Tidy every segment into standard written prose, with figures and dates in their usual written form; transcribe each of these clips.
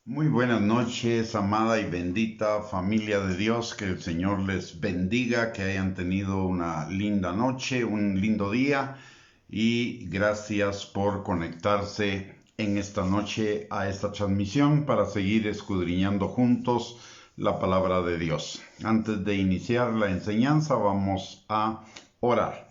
Muy buenas noches, amada y bendita familia de Dios, que el Señor les bendiga, que hayan tenido una linda noche, un lindo día y gracias por conectarse en esta noche a esta transmisión para seguir escudriñando juntos la palabra de Dios. Antes de iniciar la enseñanza vamos a orar.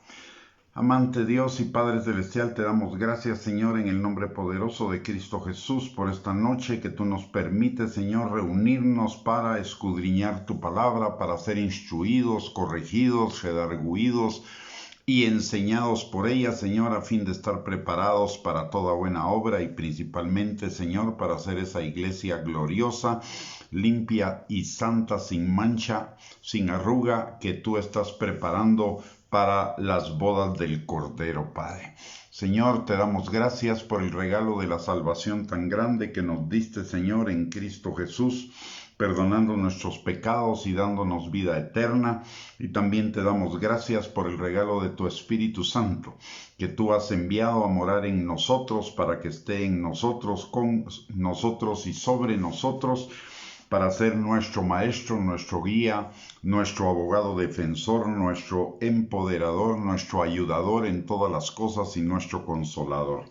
Amante Dios y Padre Celestial, te damos gracias, Señor, en el nombre poderoso de Cristo Jesús, por esta noche que tú nos permites, Señor, reunirnos para escudriñar tu palabra, para ser instruidos, corregidos, redarguidos y enseñados por ella, Señor, a fin de estar preparados para toda buena obra y principalmente, Señor, para hacer esa iglesia gloriosa, limpia y santa, sin mancha, sin arruga, que tú estás preparando para las bodas del Cordero, Padre. Señor, te damos gracias por el regalo de la salvación tan grande que nos diste, Señor, en Cristo Jesús, perdonando nuestros pecados y dándonos vida eterna. Y también te damos gracias por el regalo de tu Espíritu Santo, que tú has enviado a morar en nosotros para que esté en nosotros, con nosotros y sobre nosotros, para ser nuestro maestro, nuestro guía, nuestro abogado defensor, nuestro empoderador, nuestro ayudador en todas las cosas y nuestro consolador.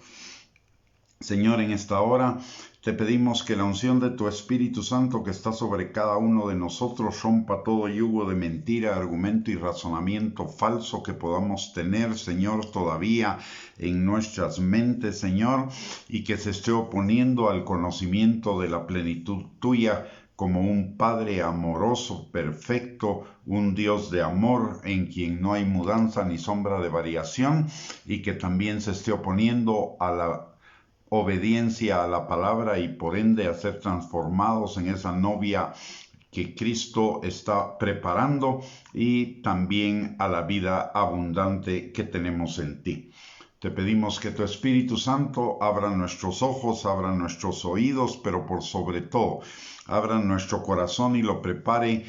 Señor, en esta hora te pedimos que la unción de tu Espíritu Santo que está sobre cada uno de nosotros rompa todo yugo de mentira, argumento y razonamiento falso que podamos tener, Señor, todavía en nuestras mentes, Señor, y que se esté oponiendo al conocimiento de la plenitud tuya, como un Padre amoroso, perfecto, un Dios de amor en quien no hay mudanza ni sombra de variación, y que también se esté oponiendo a la obediencia a la palabra y por ende a ser transformados en esa novia que Cristo está preparando y también a la vida abundante que tenemos en ti. Te pedimos que tu Espíritu Santo abra nuestros ojos, abra nuestros oídos, pero por sobre todo, abra nuestro corazón y lo prepare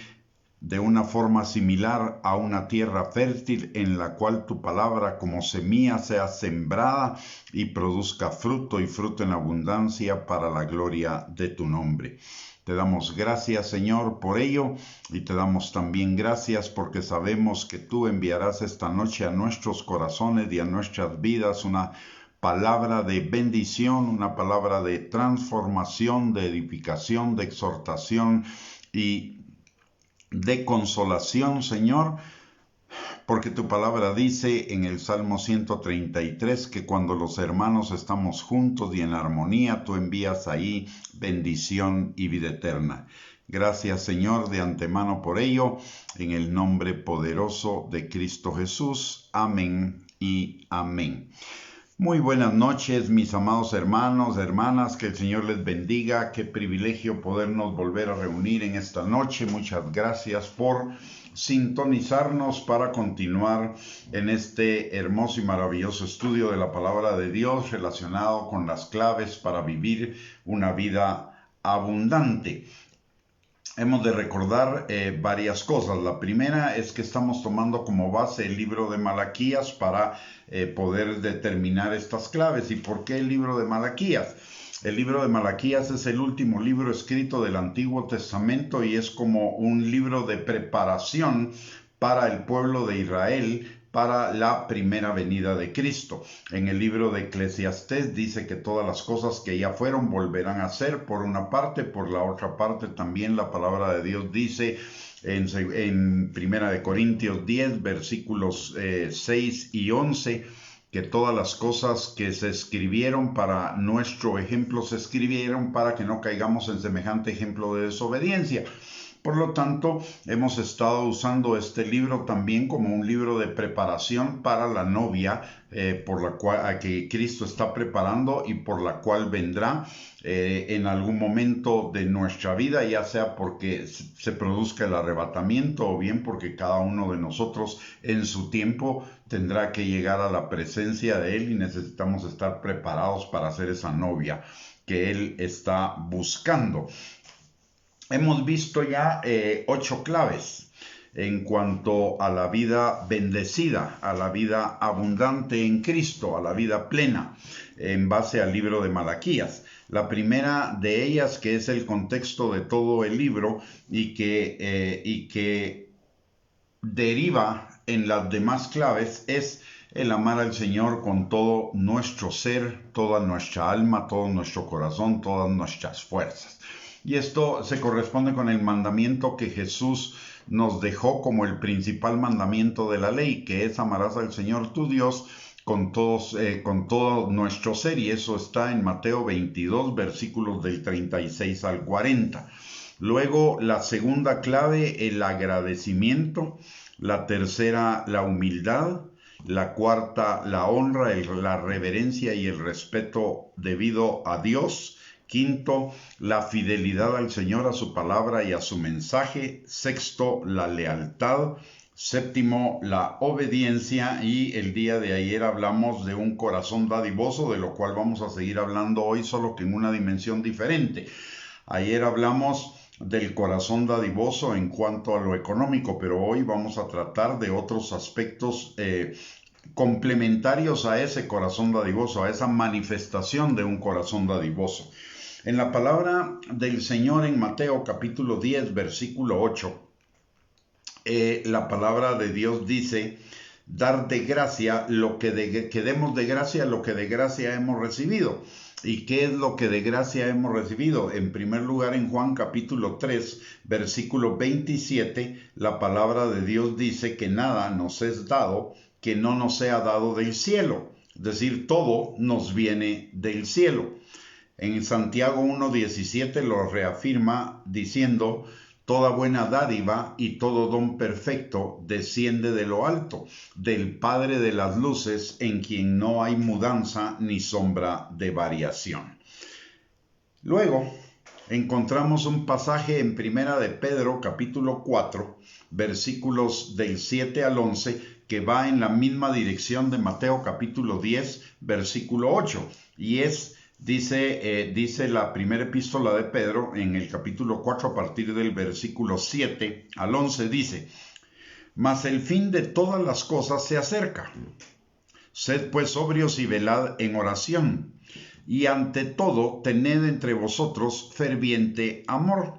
de una forma similar a una tierra fértil en la cual tu palabra como semilla sea sembrada y produzca fruto y fruto en abundancia para la gloria de tu nombre. Te damos gracias, Señor, por ello, y te damos también gracias porque sabemos que tú enviarás esta noche a nuestros corazones y a nuestras vidas una palabra de bendición, una palabra de transformación, de edificación, de exhortación y de consolación, Señor, porque tu palabra dice en el Salmo 133 que cuando los hermanos estamos juntos y en armonía, tú envías ahí bendición y vida eterna. Gracias, Señor, de antemano por ello, en el nombre poderoso de Cristo Jesús. Amén y amén. Muy buenas noches, mis amados hermanos, hermanas, que el Señor les bendiga. Qué privilegio podernos volver a reunir en esta noche. Muchas gracias por sintonizarnos para continuar en este hermoso y maravilloso estudio de la palabra de Dios relacionado con las claves para vivir una vida abundante. Hemos de recordar varias cosas. La primera es que estamos tomando como base el libro de Malaquías para poder determinar estas claves. ¿Y por qué el libro de Malaquías? El libro de Malaquías es el último libro escrito del Antiguo Testamento y es como un libro de preparación para el pueblo de Israel para la primera venida de Cristo. En el libro de Eclesiastés dice que todas las cosas que ya fueron volverán a ser, por una parte. Por la otra parte también la palabra de Dios dice en Primera de Corintios 10, versículos 6 y 11, que todas las cosas que se escribieron para nuestro ejemplo se escribieron para que no caigamos en semejante ejemplo de desobediencia. Por lo tanto, hemos estado usando este libro también como un libro de preparación para la novia por la cual a que Cristo está preparando y por la cual vendrá en algún momento de nuestra vida, ya sea porque se produzca el arrebatamiento o bien porque cada uno de nosotros en su tiempo tendrá que llegar a la presencia de Él y necesitamos estar preparados para ser esa novia que Él está buscando. Hemos visto ya 8 claves. en cuanto a la vida bendecida, a la vida abundante en Cristo, a la vida plena, en base al libro de Malaquías. La primera de ellas, que es el contexto de todo el libro y que deriva en las demás claves, es el amar al Señor con todo nuestro ser, toda nuestra alma, todo nuestro corazón, todas nuestras fuerzas. Y esto se corresponde con el mandamiento que Jesús nos dejó como el principal mandamiento de la ley, que es amarás al Señor tu Dios con todo nuestro ser, y eso está en Mateo 22, versículos del 36 al 40. Luego, la segunda clave, el agradecimiento. La tercera, la humildad. La cuarta, la honra, la reverencia y el respeto debido a Dios. Quinto, la fidelidad al Señor, a su palabra y a su mensaje. Sexto, la lealtad. Séptimo, la obediencia. Y el día de ayer hablamos de un corazón dadivoso, de lo cual vamos a seguir hablando hoy, solo que en una dimensión diferente. Ayer hablamos del corazón dadivoso en cuanto a lo económico, pero hoy vamos a tratar de otros aspectos complementarios a ese corazón dadivoso, a esa manifestación de un corazón dadivoso. En la palabra del Señor en Mateo capítulo 10, versículo 8, la palabra de Dios dice: dar de gracia que demos de gracia lo que de gracia hemos recibido. ¿Y qué es lo que de gracia hemos recibido? En primer lugar, en Juan capítulo 3, versículo 27, la palabra de Dios dice que nada nos es dado que no nos sea dado del cielo. Es decir, todo nos viene del cielo. En Santiago 1:17 lo reafirma diciendo: toda buena dádiva y todo don perfecto desciende de lo alto, del Padre de las luces, en quien no hay mudanza ni sombra de variación. Luego encontramos un pasaje en Primera de Pedro, capítulo 4, versículos del 7 al 11, que va en la misma dirección de Mateo, capítulo 10, versículo 8, y dice la primera epístola de Pedro en el capítulo 4 a partir del versículo 7 al 11, dice: mas el fin de todas las cosas se acerca. Sed pues sobrios y velad en oración, y ante todo tened entre vosotros ferviente amor,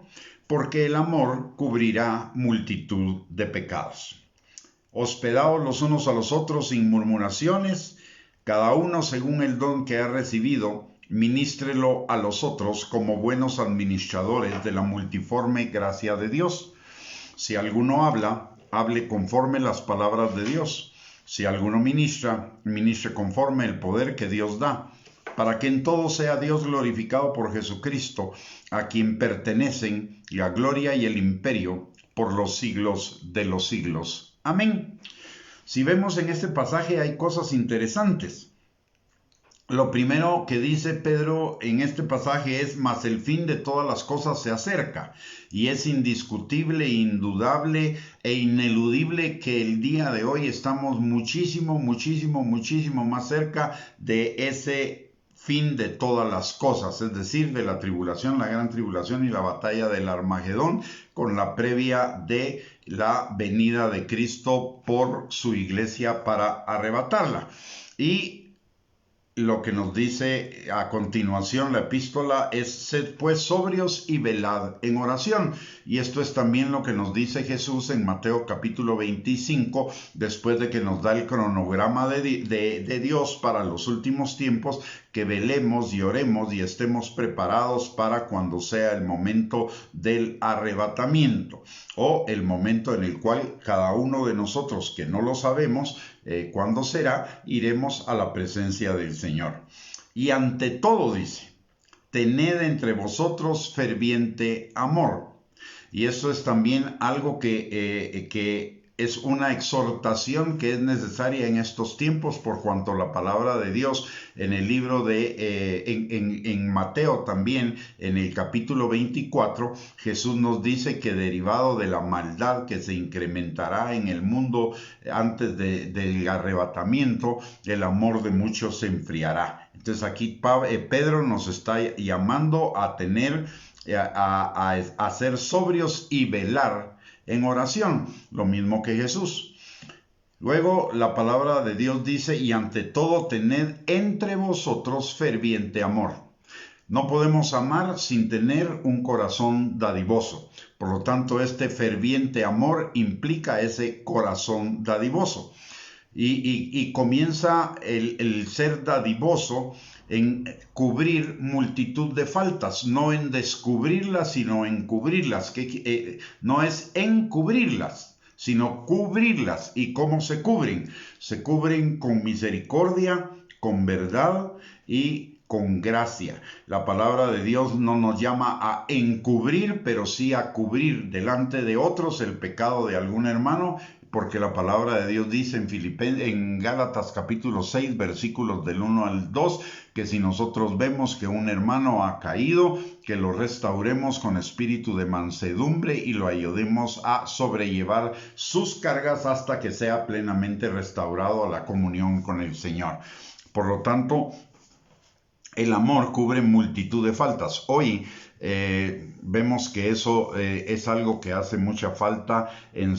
porque el amor cubrirá multitud de pecados. Hospedaos los unos a los otros sin murmuraciones, cada uno según el don que ha recibido, ministrelo a los otros como buenos administradores de la multiforme gracia de Dios. Si alguno habla, hable conforme las palabras de Dios. Si alguno ministra, ministre conforme el poder que Dios da, para que en todo sea Dios glorificado por Jesucristo, a quien pertenecen la gloria y el imperio por los siglos de los siglos. Amén. Si vemos en este pasaje hay cosas interesantes. Lo primero que dice Pedro en este pasaje es: mas el fin de todas las cosas se acerca. Y es indiscutible, indudable e ineludible que el día de hoy estamos muchísimo más cerca de ese fin de todas las cosas, es decir, de la tribulación, la gran tribulación y la batalla del Armagedón, con la previa de la venida de Cristo por su iglesia para arrebatarla. Y lo que nos dice a continuación la epístola es: sed pues sobrios y velad en oración. Y esto es también lo que nos dice Jesús en Mateo capítulo 25, después de que nos da el cronograma de Dios para los últimos tiempos, que velemos y oremos y estemos preparados para cuando sea el momento del arrebatamiento, o el momento en el cual cada uno de nosotros, que no lo sabemos cuándo será, iremos a la presencia del Señor. Y ante todo dice: tened entre vosotros ferviente amor. Y eso es también algo que es una exhortación que es necesaria en estos tiempos, por cuanto la palabra de Dios en el libro en Mateo también, en el capítulo 24, Jesús nos dice que derivado de la maldad que se incrementará en el mundo antes del arrebatamiento, el amor de muchos se enfriará. Entonces aquí Pedro nos está llamando a tener, a ser sobrios y velar en oración, lo mismo que Jesús. Luego la palabra de Dios dice, y ante todo tened entre vosotros ferviente amor. No podemos amar sin tener un corazón dadivoso. Por lo tanto, este ferviente amor implica ese corazón dadivoso. Y comienza el ser dadivoso en cubrir multitud de faltas, no en descubrirlas, sino en cubrirlas. No es encubrirlas, sino cubrirlas. ¿Y cómo se cubren? Se cubren con misericordia, con verdad y con gracia. La palabra de Dios no nos llama a encubrir, pero sí a cubrir delante de otros el pecado de algún hermano, porque la palabra de Dios dice en Gálatas capítulo 6, versículos del 1 al 2, que si nosotros vemos que un hermano ha caído, que lo restauremos con espíritu de mansedumbre y lo ayudemos a sobrellevar sus cargas hasta que sea plenamente restaurado a la comunión con el Señor. Por lo tanto, el amor cubre multitud de faltas. Hoy vemos que eso es algo que hace mucha falta en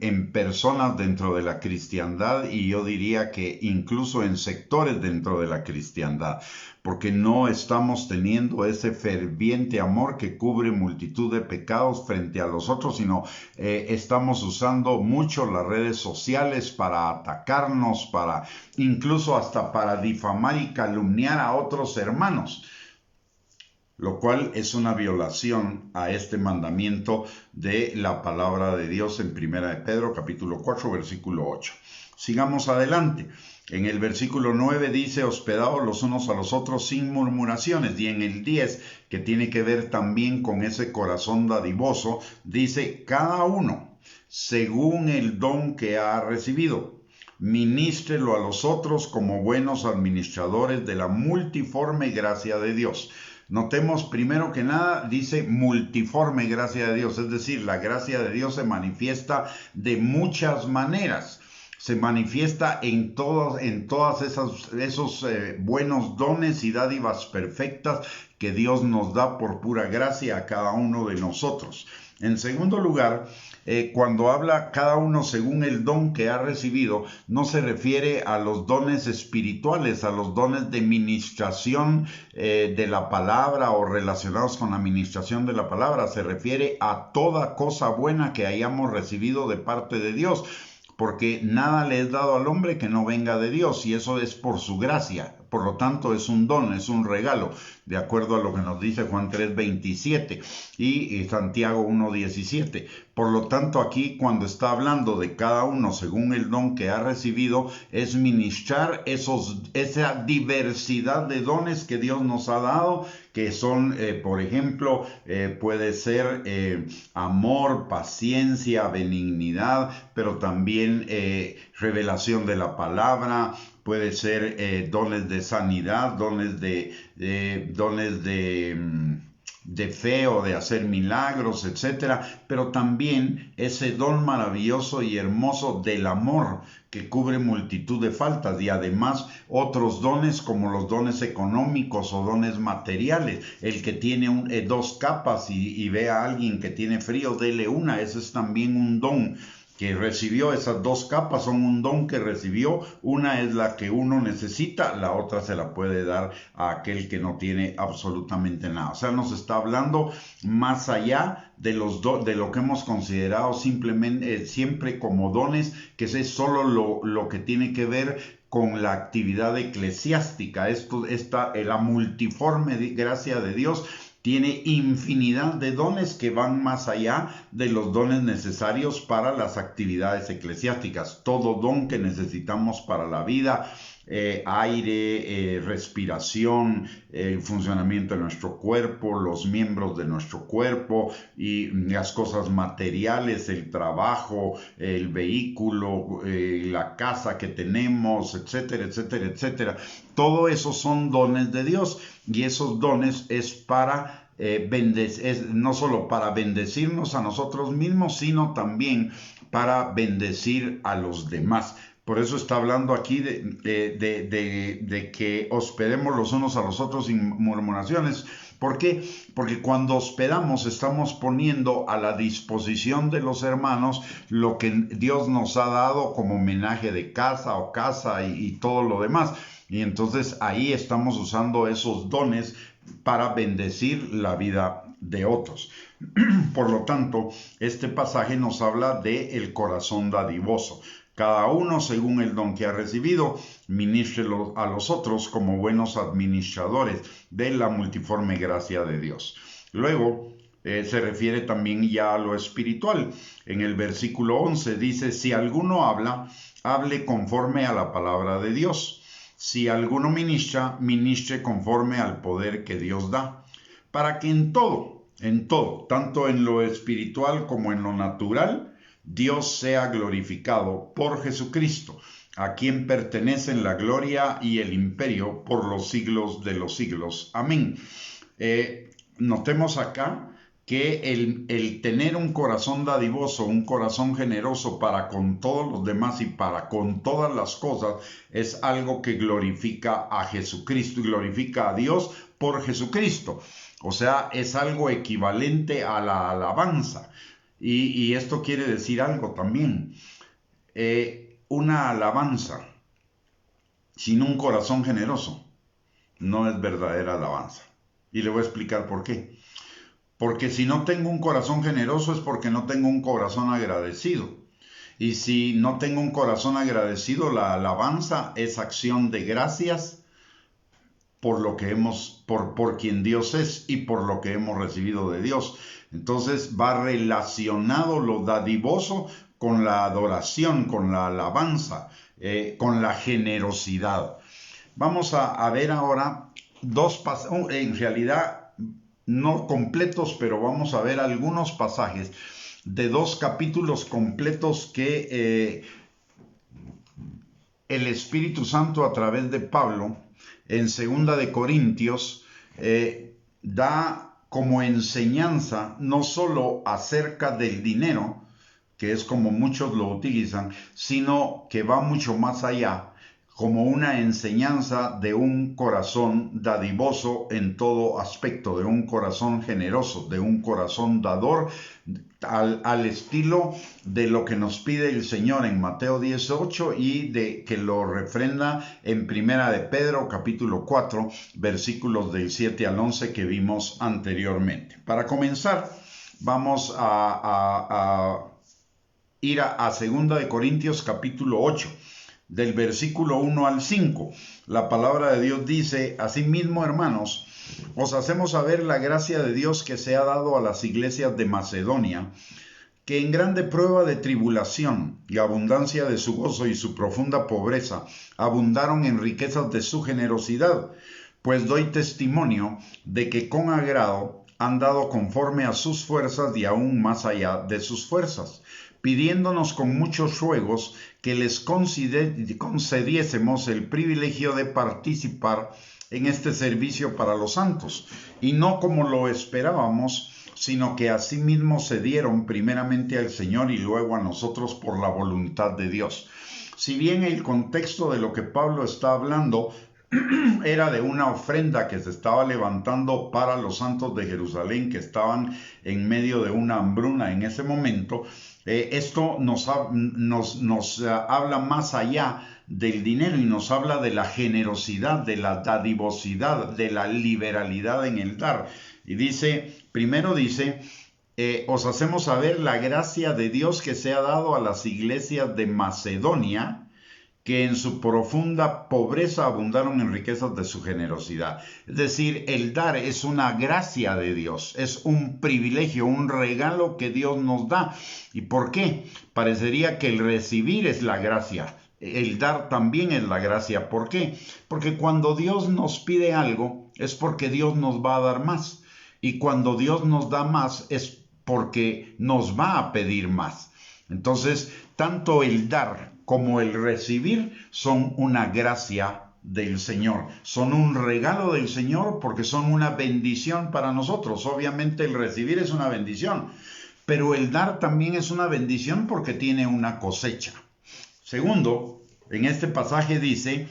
en personas dentro de la cristiandad, y yo diría que incluso en sectores dentro de la cristiandad, porque no estamos teniendo ese ferviente amor que cubre multitud de pecados frente a los otros, sino estamos usando mucho las redes sociales para atacarnos, incluso hasta para difamar y calumniar a otros hermanos, lo cual es una violación a este mandamiento de la palabra de Dios en 1 de Pedro, capítulo 4, versículo 8. Sigamos adelante. En el versículo 9 dice, hospedaos los unos a los otros sin murmuraciones. Y en el 10, que tiene que ver también con ese corazón dadivoso, dice, cada uno según el don que ha recibido, ministrelo a los otros como buenos administradores de la multiforme gracia de Dios. Notemos primero que nada, dice multiforme gracia de Dios, es decir, la gracia de Dios se manifiesta de muchas maneras. Se manifiesta en todos esos buenos dones y dádivas perfectas que Dios nos da por pura gracia a cada uno de nosotros. En segundo lugar, cuando habla cada uno según el don que ha recibido, no se refiere a los dones espirituales, a los dones de ministración de la palabra o relacionados con la ministración de la palabra. Se refiere a toda cosa buena que hayamos recibido de parte de Dios, porque nada le es dado al hombre que no venga de Dios, y eso es por su gracia. Por lo tanto, es un don, es un regalo, de acuerdo a lo que nos dice Juan 3:27 y Santiago 1:17. Por lo tanto, aquí cuando está hablando de cada uno según el don que ha recibido, es ministrar esa diversidad de dones que Dios nos ha dado, que son, por ejemplo, puede ser amor, paciencia, benignidad, pero también revelación de la palabra. Puede ser dones de sanidad, dones de fe o de hacer milagros, etcétera, pero también ese don maravilloso y hermoso del amor que cubre multitud de faltas, y además otros dones como los dones económicos o dones materiales. El que tiene dos capas y ve a alguien que tiene frío, dele una. Ese es también un don que recibió. Esas dos capas son un don que recibió. Una es la que uno necesita, la otra se la puede dar a aquel que no tiene absolutamente nada. O sea, nos está hablando más allá de lo que hemos considerado simplemente siempre como dones, que es solo lo que tiene que ver con la actividad eclesiástica. La multiforme gracia de Dios tiene infinidad de dones que van más allá de los dones necesarios para las actividades eclesiásticas. Todo don que necesitamos para la vida, aire, respiración, el funcionamiento de nuestro cuerpo, los miembros de nuestro cuerpo y las cosas materiales, el trabajo, el vehículo, la casa que tenemos, etcétera, etcétera, etcétera. Todo eso son dones de Dios, y esos dones es para no solo para bendecirnos a nosotros mismos, sino también para bendecir a los demás. Por eso está hablando aquí de que hospedemos los unos a los otros sin murmuraciones. ¿Por qué? Porque cuando hospedamos estamos poniendo a la disposición de los hermanos lo que Dios nos ha dado como homenaje de casa o casa y todo lo demás. Y entonces ahí estamos usando esos dones para bendecir la vida de otros. Por lo tanto, este pasaje nos habla del corazón dadivoso. Cada uno, según el don que ha recibido, ministrelo a los otros como buenos administradores de la multiforme gracia de Dios. Luego, se refiere también ya a lo espiritual. En el versículo 11 dice, si alguno habla, hable conforme a la palabra de Dios. Si alguno ministra, ministre conforme al poder que Dios da, para que en todo, tanto en lo espiritual como en lo natural, Dios sea glorificado por Jesucristo, a quien pertenecen la gloria y el imperio por los siglos de los siglos. Amén. Notemos acá que el tener un corazón dadivoso, un corazón generoso para con todos los demás y para con todas las cosas, es algo que glorifica a Jesucristo y glorifica a Dios por Jesucristo. O sea, es algo equivalente a la alabanza. Y esto quiere decir algo también. Una alabanza sin un corazón generoso no es verdadera alabanza. Y le voy a explicar por qué. Porque si no tengo un corazón generoso es porque no tengo un corazón agradecido. Y si no tengo un corazón agradecido, la alabanza es acción de gracias por lo que por quien Dios es y por lo que hemos recibido de Dios. Entonces va relacionado lo dadivoso con la adoración, con la alabanza, con la generosidad. Vamos a ver ahora dos pasajes, en realidad no completos, pero vamos a ver algunos pasajes de 2 capítulos completos que el Espíritu Santo a través de Pablo en 2 de Corintios da como enseñanza no solo acerca del dinero, que es como muchos lo utilizan, sino que va mucho más allá, como una enseñanza de un corazón dadivoso en todo aspecto, de un corazón generoso, de un corazón dador, al estilo de lo que nos pide el Señor en Mateo 18 y de que lo refrenda en Primera de Pedro capítulo 4 versículos del 7 al 11 que vimos anteriormente. Para comenzar, vamos a ir a 2 de Corintios capítulo 8 del versículo 1 al 5. La palabra de Dios dice, asimismo, hermanos, os hacemos saber la gracia de Dios que se ha dado a las iglesias de Macedonia, que en grande prueba de tribulación y abundancia de su gozo y su profunda pobreza, abundaron en riquezas de su generosidad, pues doy testimonio de que con agrado han dado conforme a sus fuerzas y aún más allá de sus fuerzas, pidiéndonos con muchos ruegos que les concediésemos el privilegio de participar en este servicio para los santos, y no como lo esperábamos, sino que asimismo se dieron primeramente al Señor y luego a nosotros por la voluntad de Dios. Si bien el contexto de lo que Pablo está hablando era de una ofrenda que se estaba levantando para los santos de Jerusalén que estaban en medio de una hambruna en ese momento, esto nos habla más allá del dinero y nos habla de la generosidad, de la dadivosidad, de la liberalidad en el dar. Y dice, primero dice, os hacemos saber la gracia de Dios que se ha dado a las iglesias de Macedonia, que en su profunda pobreza abundaron en riquezas de su generosidad. Es decir, el dar es una gracia de Dios, es un privilegio, un regalo que Dios nos da. ¿Y por qué? Parecería que el recibir es la gracia, el dar también es la gracia. ¿Por qué? Porque cuando Dios nos pide algo, es porque Dios nos va a dar más. Y cuando Dios nos da más, es porque nos va a pedir más. Entonces, tanto el dar como el recibir son una gracia del Señor, son un regalo del Señor porque son una bendición para nosotros. Obviamente el recibir es una bendición, pero el dar también es una bendición porque tiene una cosecha. Segundo, en este pasaje dice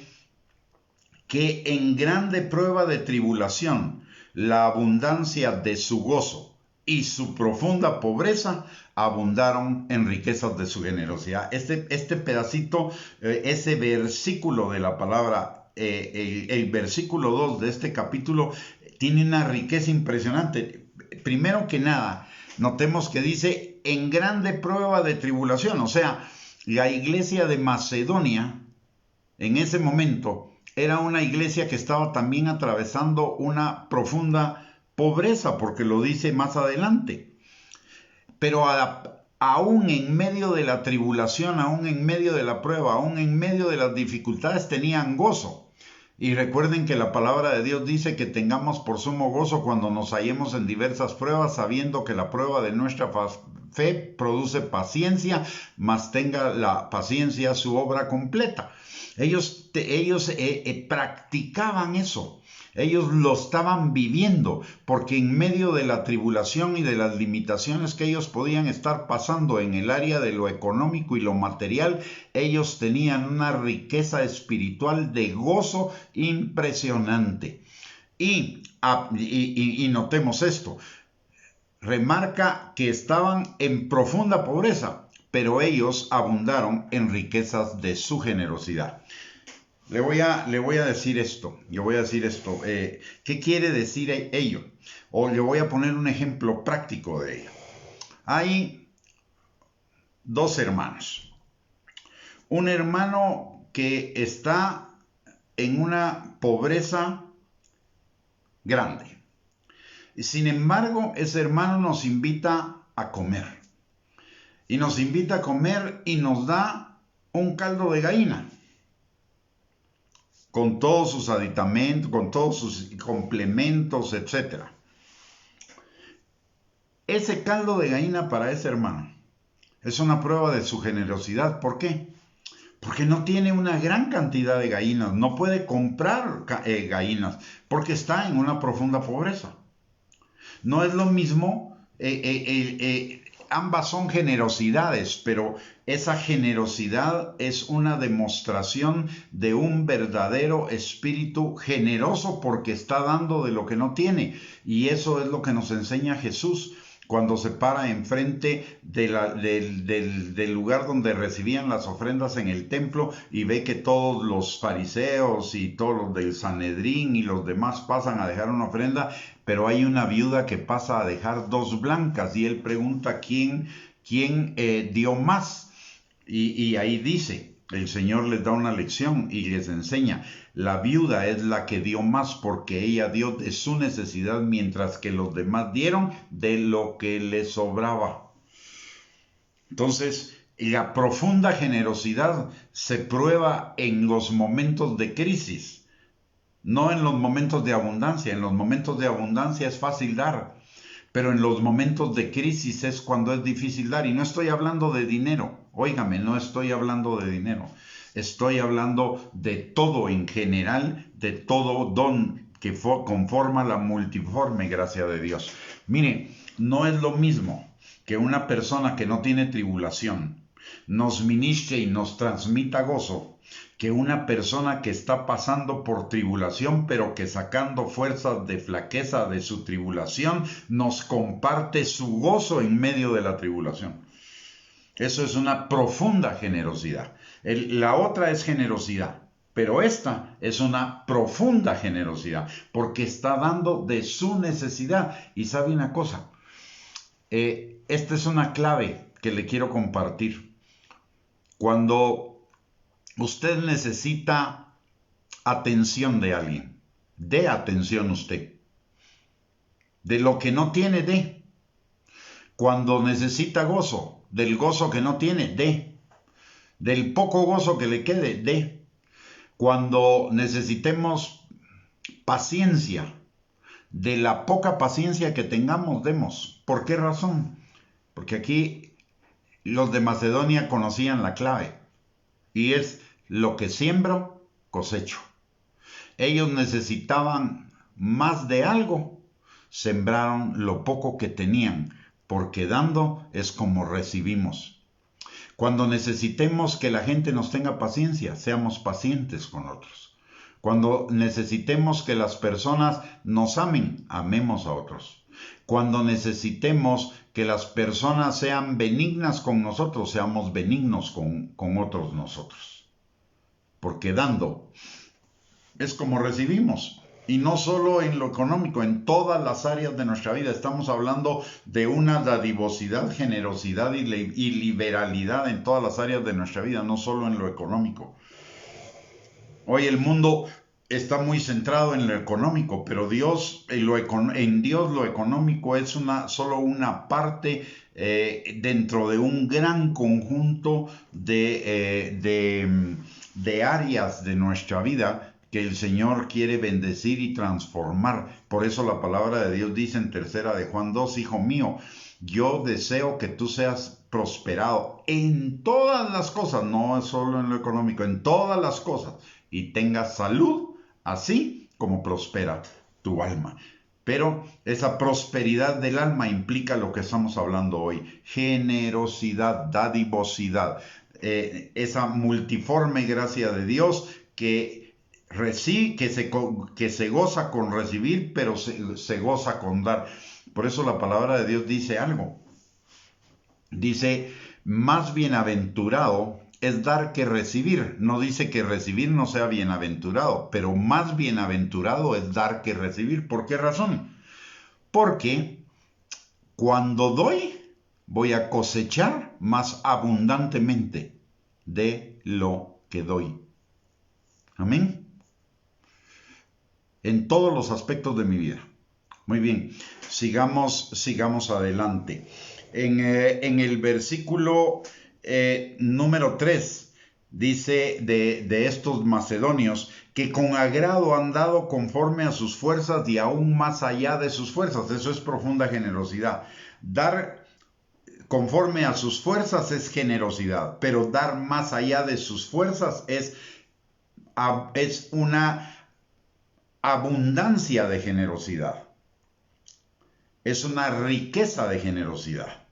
que en grande prueba de tribulación, la abundancia de su gozo y su profunda pobreza abundaron en riquezas de su generosidad. Este pedacito, ese versículo de la palabra, el versículo 2 de este capítulo, tiene una riqueza impresionante. Primero que nada, notemos que dice en grande prueba de tribulación, o sea, la iglesia de Macedonia en ese momento era una iglesia que estaba también atravesando una profunda pobreza, porque lo dice más adelante. Pero aún en medio de la tribulación, aún en medio de la prueba, aún en medio de las dificultades, tenían gozo. Y recuerden que la palabra de Dios dice que tengamos por sumo gozo cuando nos hallemos en diversas pruebas, sabiendo que la prueba de nuestra fe produce paciencia, mas tenga la paciencia su obra completa. Ellos practicaban eso. Ellos lo estaban viviendo, porque en medio de la tribulación y de las limitaciones que ellos podían estar pasando en el área de lo económico y lo material, ellos tenían una riqueza espiritual de gozo impresionante. Y notemos esto, remarca que estaban en profunda pobreza, pero ellos abundaron en riquezas de su generosidad. Le voy a decir esto, ¿qué quiere decir ello? O le voy a poner un ejemplo práctico de ello. Hay dos hermanos. Un hermano que está en una pobreza grande. Sin embargo, ese hermano nos invita a comer. Y nos invita a comer y nos da un caldo de gallina, con todos sus aditamentos, con todos sus complementos, etc. Ese caldo de gallina para ese hermano es una prueba de su generosidad. ¿Por qué? Porque no tiene una gran cantidad de gallinas, no puede comprar gallinas, porque está en una profunda pobreza. No es lo mismo, ambas son generosidades, pero esa generosidad es una demostración de un verdadero espíritu generoso porque está dando de lo que no tiene. Y eso es lo que nos enseña Jesús cuando se para enfrente del lugar donde recibían las ofrendas en el templo y ve que todos los fariseos y todos los del Sanedrín y los demás pasan a dejar una ofrenda, pero hay una viuda que pasa a dejar 2 blancas y él pregunta quién dio más. Y ahí dice, el Señor les da una lección y les enseña, la viuda es la que dio más porque ella dio de su necesidad, mientras que los demás dieron de lo que les sobraba. Entonces, la profunda generosidad se prueba en los momentos de crisis, no en los momentos de abundancia. En los momentos de abundancia es fácil dar, pero en los momentos de crisis es cuando es difícil dar. Y no estoy hablando de dinero, óigame, no estoy hablando de dinero. Estoy hablando de todo en general, de todo don que conforma la multiforme gracia de Dios. Mire, no es lo mismo que una persona que no tiene tribulación nos ministre y nos transmita gozo, que una persona que está pasando por tribulación, pero que sacando fuerzas de flaqueza de su tribulación, nos comparte su gozo en medio de la tribulación. Eso es una profunda generosidad. La otra es generosidad, pero esta es una profunda generosidad, porque está dando de su necesidad. Y sabe una cosa, esta es una clave que le quiero compartir. Cuando usted necesita atención de alguien, dé atención usted. De lo que no tiene, dé. Cuando necesita gozo, del gozo que no tiene, dé. Del poco gozo que le quede, dé. Cuando necesitemos paciencia, de la poca paciencia que tengamos, demos. ¿Por qué razón? Porque aquí los de Macedonia conocían la clave, y es lo que siembro, cosecho. Ellos necesitaban más de algo, sembraron lo poco que tenían, porque dando es como recibimos. Cuando necesitemos que la gente nos tenga paciencia, seamos pacientes con otros. Cuando necesitemos que las personas nos amen, amemos a otros. Cuando necesitemos que las personas sean benignas con nosotros, seamos benignos con otros nosotros. Porque dando es como recibimos. Y no solo en lo económico, en todas las áreas de nuestra vida. Estamos hablando de una dadivosidad, generosidad y liberalidad en todas las áreas de nuestra vida, no solo en lo económico. Hoy el mundo está muy centrado en lo económico, pero en Dios lo económico es solo una parte dentro de un gran conjunto de áreas de nuestra vida que el Señor quiere bendecir y transformar. Por eso la palabra de Dios dice en 3 de Juan 2, hijo mío, yo deseo que tú seas prosperado en todas las cosas, no solo en lo económico, en todas las cosas, y tengas salud, así como prospera tu alma. Pero esa prosperidad del alma implica lo que estamos hablando hoy: generosidad, dadivosidad, esa multiforme gracia de Dios que se goza con recibir, pero se goza con dar. Por eso la palabra de Dios dice algo. Dice, más bienaventurado es dar que recibir. No dice que recibir no sea bienaventurado, pero más bienaventurado es dar que recibir. ¿Por qué razón? Porque cuando doy, voy a cosechar más abundantemente de lo que doy. Amén. En todos los aspectos de mi vida. Muy bien, sigamos adelante. En el versículo número 3 dice de estos macedonios que con agrado han dado conforme a sus fuerzas y aún más allá de sus fuerzas. Eso es profunda generosidad. Dar conforme a sus fuerzas es generosidad, pero dar más allá de sus fuerzas es una abundancia de generosidad. Es una riqueza de generosidad.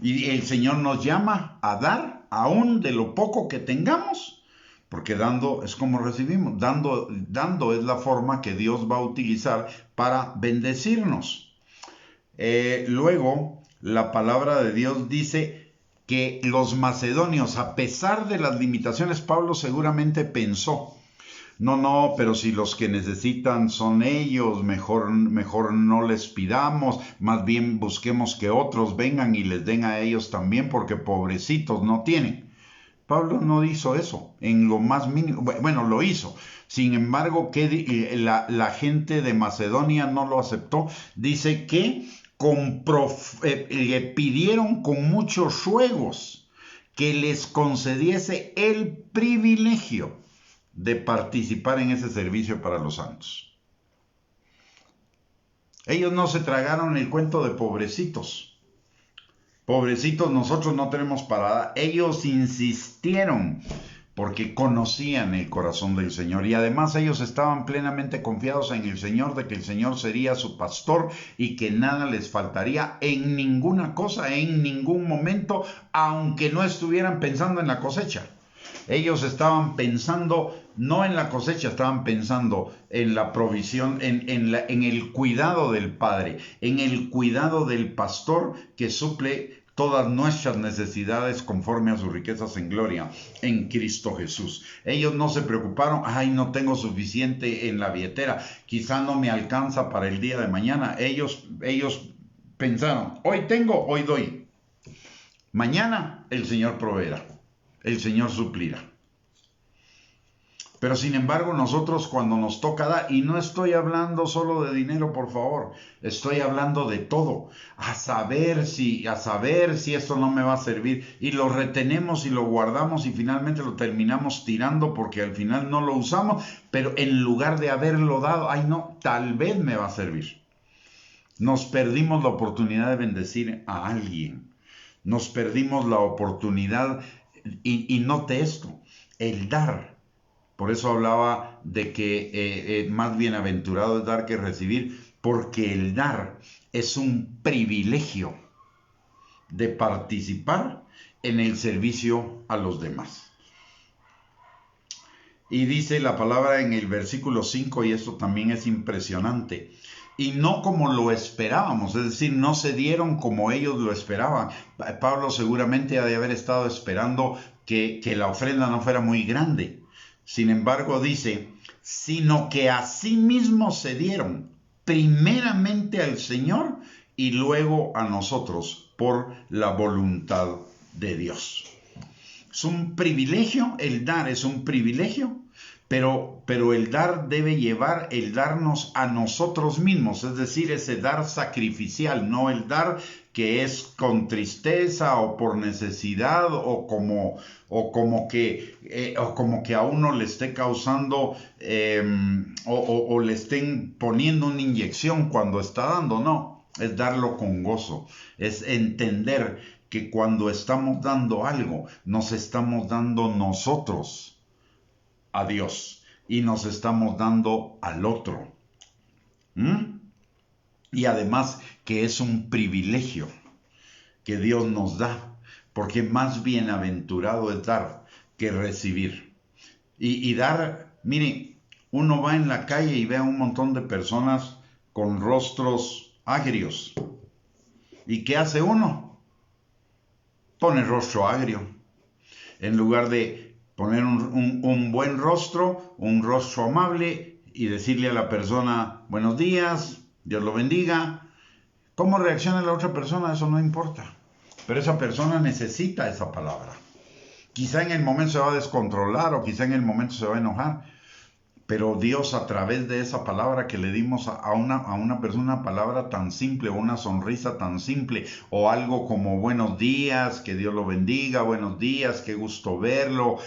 Y el Señor nos llama a dar aún de lo poco que tengamos, porque dando es como recibimos. Dando es la forma que Dios va a utilizar para bendecirnos. Luego, la palabra de Dios dice que los macedonios, a pesar de las limitaciones, Pablo seguramente pensó, no, pero si los que necesitan son ellos, mejor no les pidamos, más bien busquemos que otros vengan y les den a ellos también, porque pobrecitos no tienen. Pablo no hizo eso, en lo más mínimo. Bueno, lo hizo. Sin embargo, la gente de Macedonia no lo aceptó. Dice que le pidieron con muchos ruegos que les concediese el privilegio de participar en ese servicio para los santos. Ellos no se tragaron el cuento de pobrecitos. Pobrecitos, nosotros no tenemos parada. Ellos insistieron porque conocían el corazón del Señor y además ellos estaban plenamente confiados en el Señor, de que el Señor sería su pastor y que nada les faltaría en ninguna cosa, en ningún momento, aunque no estuvieran pensando en la cosecha. Ellos estaban pensando no en la cosecha, estaban pensando en la provisión, en el cuidado del Padre, en el cuidado del pastor que suple todas nuestras necesidades conforme a sus riquezas en gloria en Cristo Jesús. Ellos no se preocuparon, no tengo suficiente en la billetera, quizá no me alcanza para el día de mañana. Ellos pensaron, hoy tengo, hoy doy. Mañana el Señor proveerá. El Señor suplirá. Pero sin embargo nosotros cuando nos toca dar, y no estoy hablando solo de dinero, por favor, estoy hablando de todo, a saber si esto no me va a servir, y lo retenemos y lo guardamos y finalmente lo terminamos tirando porque al final no lo usamos, pero en lugar de haberlo dado, tal vez me va a servir. Nos perdimos la oportunidad de bendecir a alguien, nos perdimos la oportunidad. Y note esto, el dar. Por eso hablaba de que más bienaventurado es dar que recibir, porque el dar es un privilegio. de participar en el servicio a los demás. Y dice la palabra en el versículo 5, y esto también es impresionante, y no como lo esperábamos, es decir, no se dieron como ellos lo esperaban. Pablo seguramente ha de haber estado esperando que la ofrenda no fuera muy grande. Sin embargo, dice, sino que asimismo se dieron primeramente al Señor y luego a nosotros por la voluntad de Dios. Es un privilegio, el dar es un privilegio, pero el dar debe llevar el darnos a nosotros mismos, es decir, ese dar sacrificial, no el dar que es con tristeza o por necesidad o como que a uno le esté causando o le estén poniendo una inyección cuando está dando. No, es darlo con gozo, es entender que cuando estamos dando algo, nos estamos dando nosotros a Dios y nos estamos dando al otro. Y además que es un privilegio que Dios nos da, porque más bienaventurado es dar que recibir. Y dar, mire, uno va en la calle y ve a un montón de personas con rostros agrios. ¿Y qué hace uno? Pone rostro agrio. En lugar de poner un buen rostro, un rostro amable y decirle a la persona, buenos días, Dios lo bendiga. ¿Cómo reacciona la otra persona? Eso no importa. Pero esa persona necesita esa palabra. Quizá en el momento se va a descontrolar o quizá en el momento se va a enojar. Pero Dios, a través de esa palabra que le dimos a una persona, una palabra tan simple, o una sonrisa tan simple, o algo como buenos días, que Dios lo bendiga, buenos días, qué gusto verlo,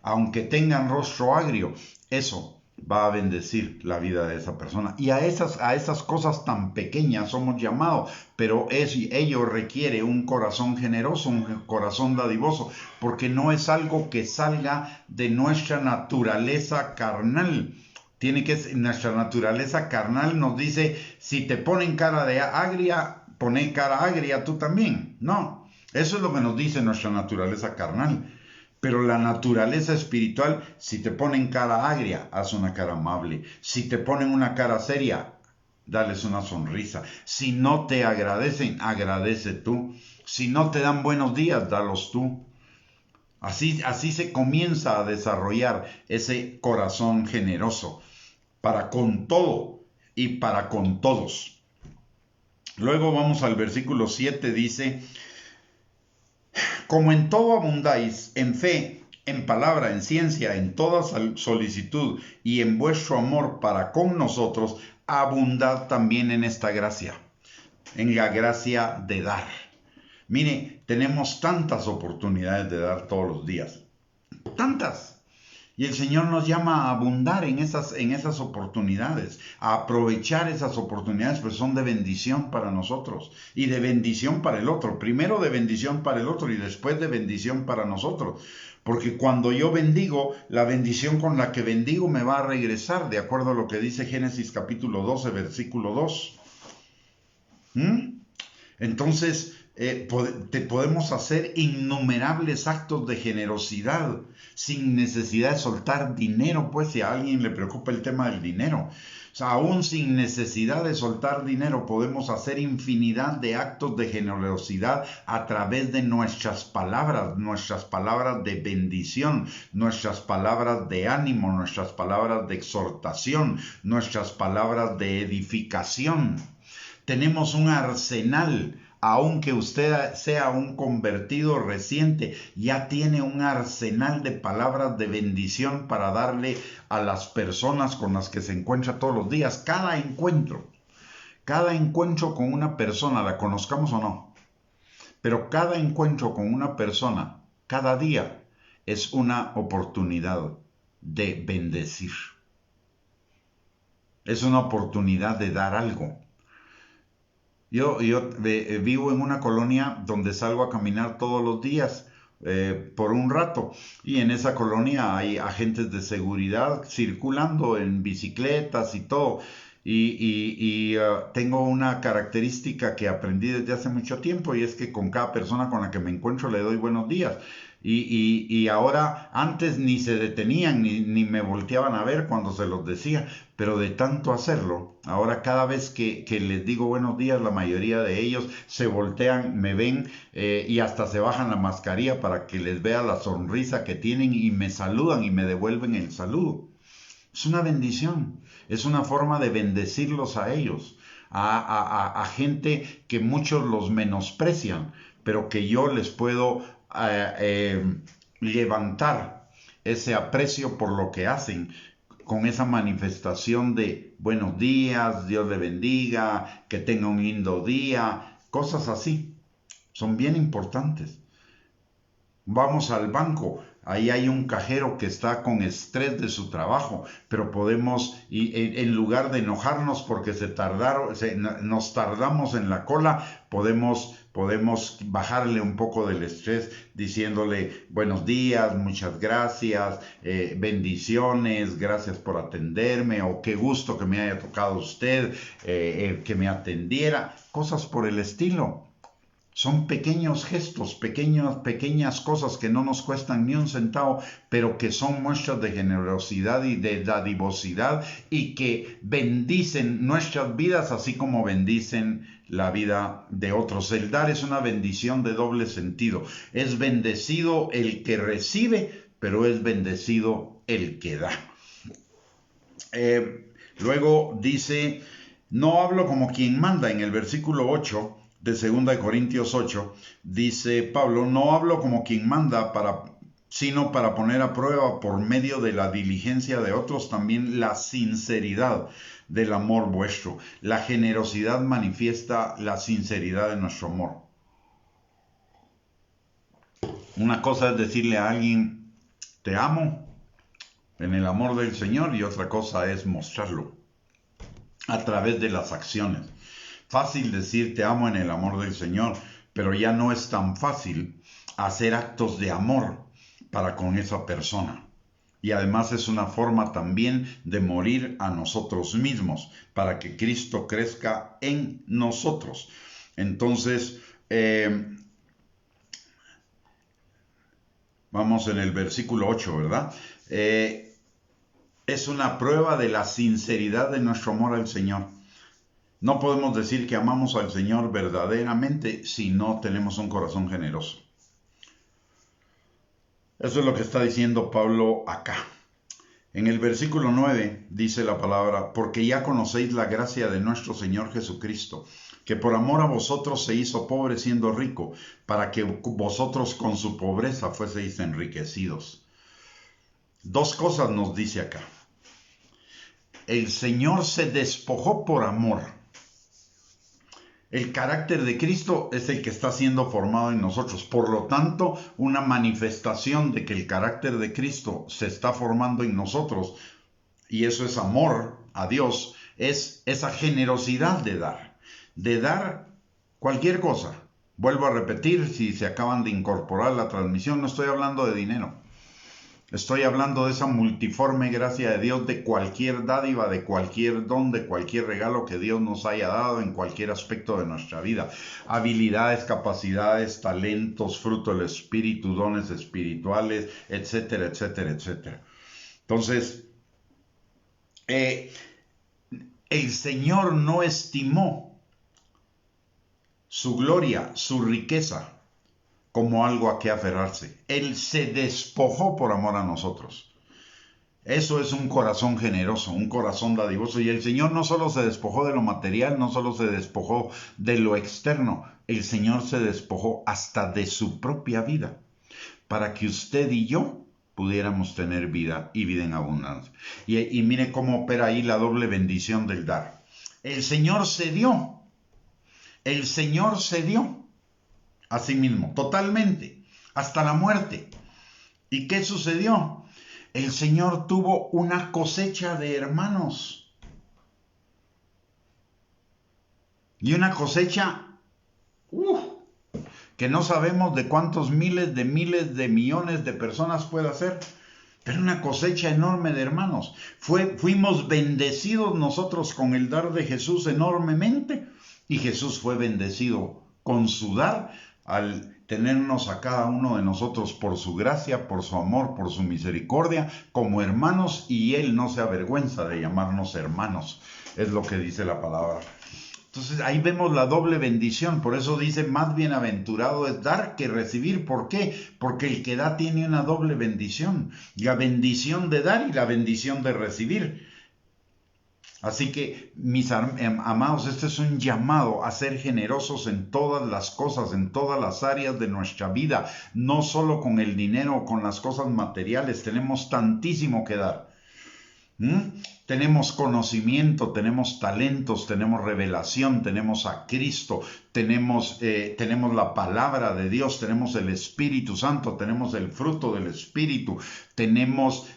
aunque tengan rostro agrio, eso va a bendecir la vida de esa persona. Y a esas cosas tan pequeñas somos llamados, pero ello requiere un corazón generoso, un corazón dadivoso, porque no es algo que salga de nuestra naturaleza carnal. Nuestra naturaleza carnal nos dice, si te ponen cara de agria, poné cara agria tú también. No, eso es lo que nos dice nuestra naturaleza carnal. Pero la naturaleza espiritual, si te ponen cara agria, haz una cara amable. Si te ponen una cara seria, dales una sonrisa. Si no te agradecen, agradece tú. Si no te dan buenos días, dalos tú. Así se comienza a desarrollar ese corazón generoso para con todo y para con todos. Luego vamos al versículo 7, dice, como en todo abundáis, en fe, en palabra, en ciencia, en toda solicitud y en vuestro amor para con nosotros, abundad también en esta gracia, en la gracia de dar. Mire, tenemos tantas oportunidades de dar todos los días, tantas. Y el Señor nos llama a abundar en esas oportunidades, a aprovechar esas oportunidades, pues son de bendición para nosotros y de bendición para el otro. Primero de bendición para el otro y después de bendición para nosotros. Porque cuando yo bendigo, la bendición con la que bendigo me va a regresar, de acuerdo a lo que dice Génesis capítulo 12, versículo 2. Entonces, podemos hacer innumerables actos de generosidad sin necesidad de soltar dinero, pues si a alguien le preocupa el tema del dinero. O sea, aún sin necesidad de soltar dinero podemos hacer infinidad de actos de generosidad a través de nuestras palabras de bendición, nuestras palabras de ánimo, nuestras palabras de exhortación, nuestras palabras de edificación. Tenemos un arsenal. Aunque usted sea un convertido reciente, ya tiene un arsenal de palabras de bendición para darle a las personas con las que se encuentra todos los días. Cada encuentro con una persona, la conozcamos o no, pero cada encuentro con una persona, cada día, es una oportunidad de bendecir. Es una oportunidad de dar algo. Yo vivo en una colonia donde salgo a caminar todos los días por un rato, y en esa colonia hay agentes de seguridad circulando en bicicletas y todo, Tengo una característica que aprendí desde hace mucho tiempo y es que con cada persona con la que me encuentro le doy buenos días. Y ahora antes ni se detenían ni me volteaban a ver cuando se los decía, pero de tanto hacerlo, ahora cada vez que les digo buenos días, la mayoría de ellos se voltean, me ven y hasta se bajan la mascarilla para que les vea la sonrisa que tienen y me saludan y me devuelven el saludo. Es una bendición, es una forma de bendecirlos a ellos, a gente que muchos los menosprecian, pero que yo les puedo levantar ese aprecio por lo que hacen con esa manifestación de buenos días, Dios le bendiga, que tenga un lindo día, cosas así. Son bien importantes. Vamos al banco, ahí hay un cajero que está con estrés de su trabajo, pero podemos, en lugar de enojarnos porque nos tardamos en la cola, podemos bajarle un poco del estrés diciéndole buenos días, muchas gracias, bendiciones, gracias por atenderme, o qué gusto que me haya tocado usted, que me atendiera, cosas por el estilo. Son pequeños gestos, pequeñas cosas que no nos cuestan ni un centavo, pero que son muestras de generosidad y de dadivosidad y que bendicen nuestras vidas así como bendicen la vida de otros. El dar es una bendición de doble sentido. Es bendecido el que recibe, pero es bendecido el que da. Luego dice, no hablo como quien manda en el versículo 8 de 2 Corintios 8, dice Pablo, no hablo como quien manda sino para poner a prueba por medio de la diligencia de otros también la sinceridad del amor vuestro. La generosidad manifiesta la sinceridad de nuestro amor. Una cosa es decirle a alguien, te amo en el amor del Señor, y otra cosa es mostrarlo a través de las acciones. Fácil decir te amo en el amor del Señor, pero ya no es tan fácil hacer actos de amor para con esa persona. Y además es una forma también de morir a nosotros mismos, para que Cristo crezca en nosotros. Entonces, vamos en el versículo 8, ¿verdad? Es una prueba de la sinceridad de nuestro amor al Señor. No podemos decir que amamos al Señor verdaderamente si no tenemos un corazón generoso. Eso es lo que está diciendo Pablo acá. En el versículo 9 dice la palabra, porque ya conocéis la gracia de nuestro Señor Jesucristo, que por amor a vosotros se hizo pobre siendo rico, para que vosotros con su pobreza fueseis enriquecidos. Dos cosas nos dice acá. El Señor se despojó por amor. El carácter de Cristo es el que está siendo formado en nosotros. Por lo tanto, una manifestación de que el carácter de Cristo se está formando en nosotros, y eso es amor a Dios, es esa generosidad de dar cualquier cosa. Vuelvo a repetir, si se acaban de incorporar la transmisión, no estoy hablando de dinero. Estoy hablando de esa multiforme gracia de Dios, de cualquier dádiva, de cualquier don, de cualquier regalo que Dios nos haya dado en cualquier aspecto de nuestra vida. Habilidades, capacidades, talentos, fruto del Espíritu, dones espirituales, etcétera, etcétera, etcétera. Entonces, el Señor no estimó su gloria, su riqueza, como algo a que aferrarse. Él se despojó por amor a nosotros. Eso es un corazón generoso, un corazón dadivoso. Y el Señor no solo se despojó de lo material, no solo se despojó de lo externo, el Señor se despojó hasta de su propia vida, para que usted y yo pudiéramos tener vida y vida en abundancia. Y mire cómo opera ahí la doble bendición del dar. El Señor se dio. El Señor se dio a sí mismo, totalmente, hasta la muerte. ¿Y qué sucedió? El Señor tuvo una cosecha de hermanos. Y una cosecha que no sabemos de cuántos miles de millones de personas puede ser. pero una cosecha enorme de hermanos. Fuimos bendecidos nosotros con el dar de Jesús enormemente, y Jesús fue bendecido con su dar al tenernos a cada uno de nosotros por su gracia, por su amor, por su misericordia, como hermanos, y Él no se avergüenza de llamarnos hermanos, es lo que dice la palabra. Entonces ahí vemos la doble bendición. Por eso dice, más bienaventurado es dar que recibir. ¿Por qué? Porque el que da tiene una doble bendición. La bendición de dar y la bendición de recibir. Así que, mis amados, este es un llamado a ser generosos en todas las cosas, en todas las áreas de nuestra vida. No solo con el dinero o con las cosas materiales. Tenemos tantísimo que dar. Tenemos conocimiento, tenemos talentos, tenemos revelación, tenemos a Cristo, tenemos la palabra de Dios, tenemos el Espíritu Santo, tenemos el fruto del Espíritu, tenemos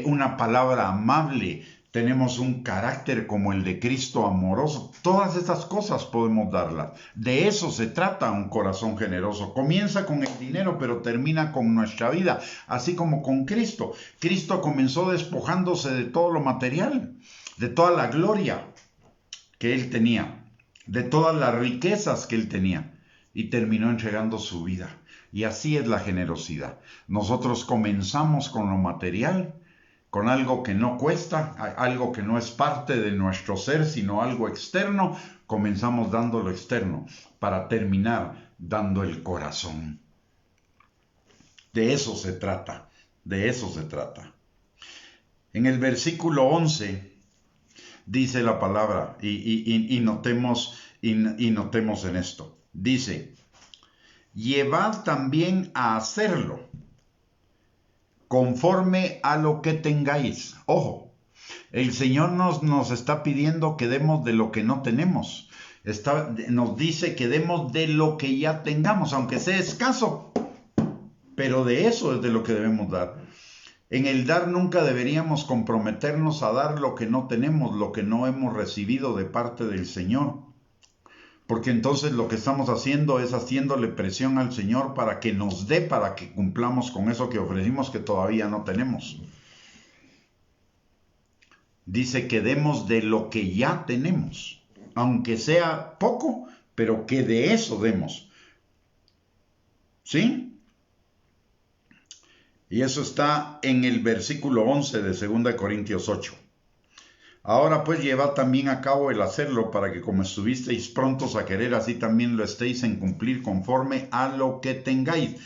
una palabra amable, tenemos un carácter como el de Cristo amoroso. Todas estas cosas podemos darlas. De eso se trata un corazón generoso. Comienza con el dinero, pero termina con nuestra vida, así como con Cristo. Cristo comenzó despojándose de todo lo material, de toda la gloria que Él tenía, de todas las riquezas que Él tenía, y terminó entregando su vida. Y así es la generosidad. Nosotros comenzamos con lo material, con algo que no cuesta, algo que no es parte de nuestro ser, sino algo externo. Comenzamos dando lo externo para terminar dando el corazón. De eso se trata, de eso se trata. En el versículo 11 dice la palabra, y notemos en esto. Dice, llevad también a hacerlo conforme a lo que tengáis. Ojo, el Señor nos está pidiendo que demos de lo que no tenemos. Nos dice que demos de lo que ya tengamos, aunque sea escaso. Pero de eso es de lo que debemos dar. En el dar nunca deberíamos comprometernos a dar lo que no tenemos, lo que no hemos recibido de parte del Señor. Porque entonces lo que estamos haciendo es haciéndole presión al Señor para que nos dé, para que cumplamos con eso que ofrecimos que todavía no tenemos. Dice que demos de lo que ya tenemos, aunque sea poco, pero que de eso demos. ¿Sí? Y eso está en el versículo 11 de 2 Corintios 8. Ahora pues llevad también a cabo el hacerlo, para que como estuvisteis prontos a querer, así también lo estéis en cumplir conforme a lo que tengáis.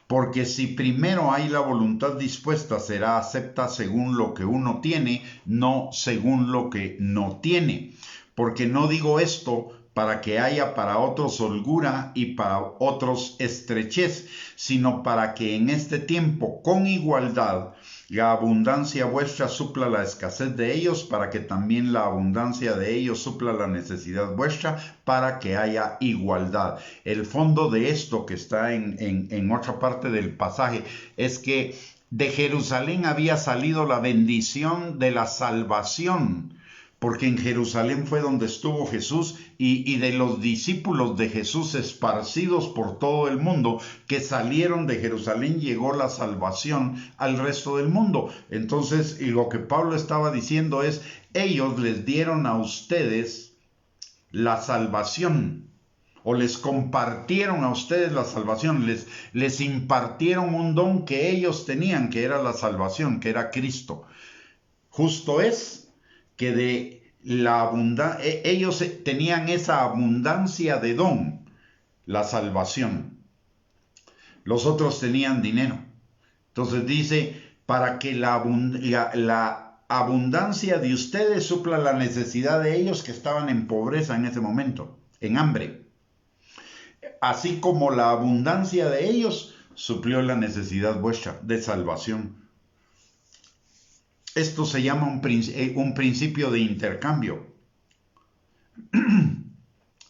Porque si primero hay la voluntad dispuesta, será acepta según lo que uno tiene, no según lo que no tiene. Porque no digo esto para que haya para otros holgura y para otros estrechez, sino para que en este tiempo con igualdad la abundancia vuestra supla la escasez de ellos, para que también la abundancia de ellos supla la necesidad vuestra, para que haya igualdad. El fondo de esto que está en otra parte del pasaje es que de Jerusalén había salido la bendición de la salvación, porque en Jerusalén fue donde estuvo Jesús, y de los discípulos de Jesús esparcidos por todo el mundo que salieron de Jerusalén llegó la salvación al resto del mundo. Entonces, y lo que Pablo estaba diciendo es, ellos les dieron a ustedes la salvación, o les compartieron a ustedes la salvación, les impartieron un don que ellos tenían, que era la salvación, que era Cristo. Justo es que de la abundancia, ellos tenían esa abundancia de don, la salvación. Los otros tenían dinero. Entonces dice, para que la abundancia de ustedes supla la necesidad de ellos que estaban en pobreza en ese momento, en hambre. Así como la abundancia de ellos suplió la necesidad vuestra de salvación. Esto se llama un principio de intercambio.